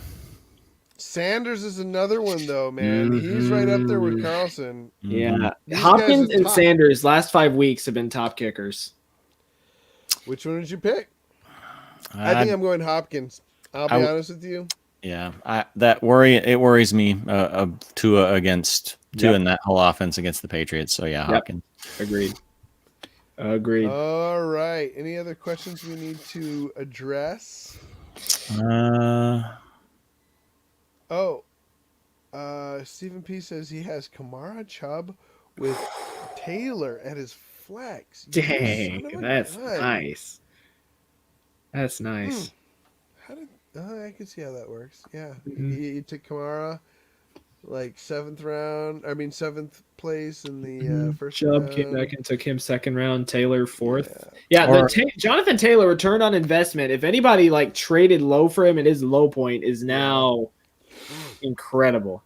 Sanders is another one, though, man. He's right up there with Carlson. Yeah. These Hopkins guys are and top. Sanders last 5 weeks have been top kickers. Which one did you pick? I think I'm going Hopkins. I'll be honest with you. Yeah, it worries me. Tua against Tua in that whole offense against the Patriots. So yeah, Hopkins. Agreed. All right. Any other questions we need to address? Stephen P says he has Kamara, Chubb with Taylor at his flex. Dang, that's nice. That's nice. I can see how that works. Yeah, he took Kamara. like seventh place in the first Chubb round. came back and took him second round. Taylor fourth. Yeah. Yeah, Jonathan Taylor return on investment. If anybody like traded low for him at his low point, is now incredible.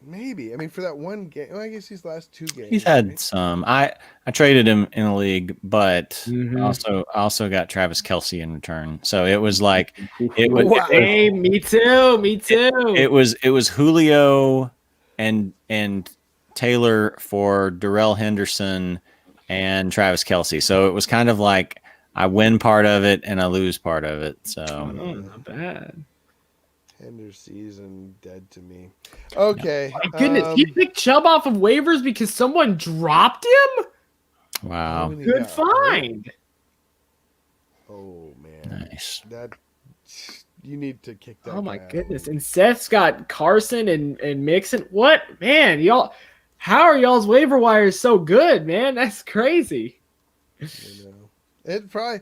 Maybe. I mean, for that one game. Well, I guess these last 2 games. He's had right? some. I traded him in the league, but Mhm. I also got Travis Kelce in return. So it was like Hey, me too. Me too. it was Julio and Taylor for Darrell Henderson and Travis Kelce. So it was kind of like I win part of it and I lose part of it. So not bad. Hender's season dead to me. Okay. My goodness, he picked Chubb off of waivers because someone dropped him? wow. Good find. Oh man. Nice. That you need to kick that. Oh my guy out. goodness. And Seth's got Carson and Mixon. What? Man, y'all, how are y'all's waiver wires so good, man? That's crazy. You know. It probably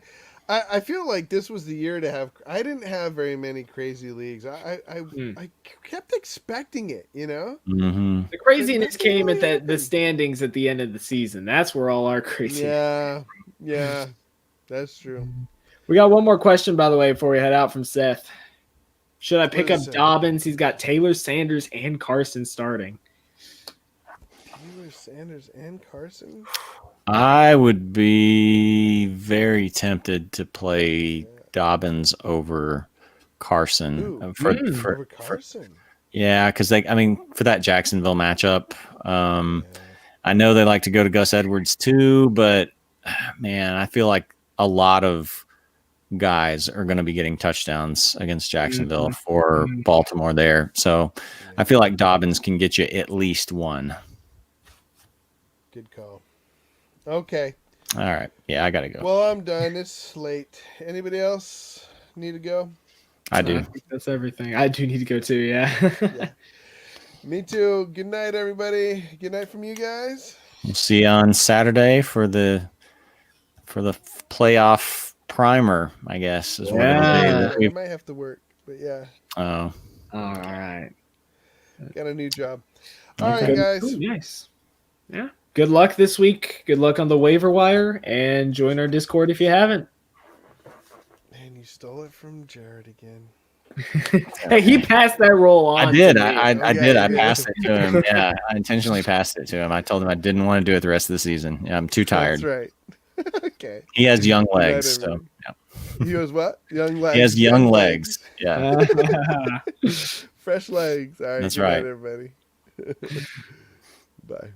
I feel like this was the year to have. I didn't have very many crazy leagues. I kept expecting it. You know, Mm-hmm. The craziness Nothing came really at the happened. standings at the end of the season. That's where all our crazy. yeah, that's true. We got one more question, by the way, before we head out from Seth. Should I pick What up is it? Dobbins? He's got Taylor, Sanders, and Carson starting. Taylor, Sanders, and Carson. I would be very tempted to play Dobbins over Carson Ooh, for over Carson. yeah, because for that Jacksonville matchup, I know they like to go to Gus Edwards too, but man, I feel like a lot of guys are going to be getting touchdowns against Jacksonville for Baltimore there. So I feel like Dobbins can get you at least one. Good call. Okay. All right. Yeah, I got to go. Well, I'm done. It's late. Anybody else need to go? I do. I think that's everything. I do need to go too, yeah. Yeah. Me too. Good night, everybody. Good night from you guys. We'll see you on Saturday for the playoff primer, I guess. Is what Yeah. I might have to work, but yeah, Oh, All right. got a new job. All right, Okay. guys. Ooh, nice. Yeah. Good luck this week. Good luck on the waiver wire, and join our Discord if you haven't. Man, you stole it from Jared again. Hey, he passed that roll on. I did. to me. I Okay, did. I good. passed it to him. Yeah, I intentionally passed it to him. I told him I didn't want to do it the rest of the season. Yeah, I'm too tired. That's right. Okay. He has young Good night, legs, so everybody. yeah. He has what? Young legs. He has young legs. Yeah, Fresh legs. All right. That's Good night, right. everybody. Bye.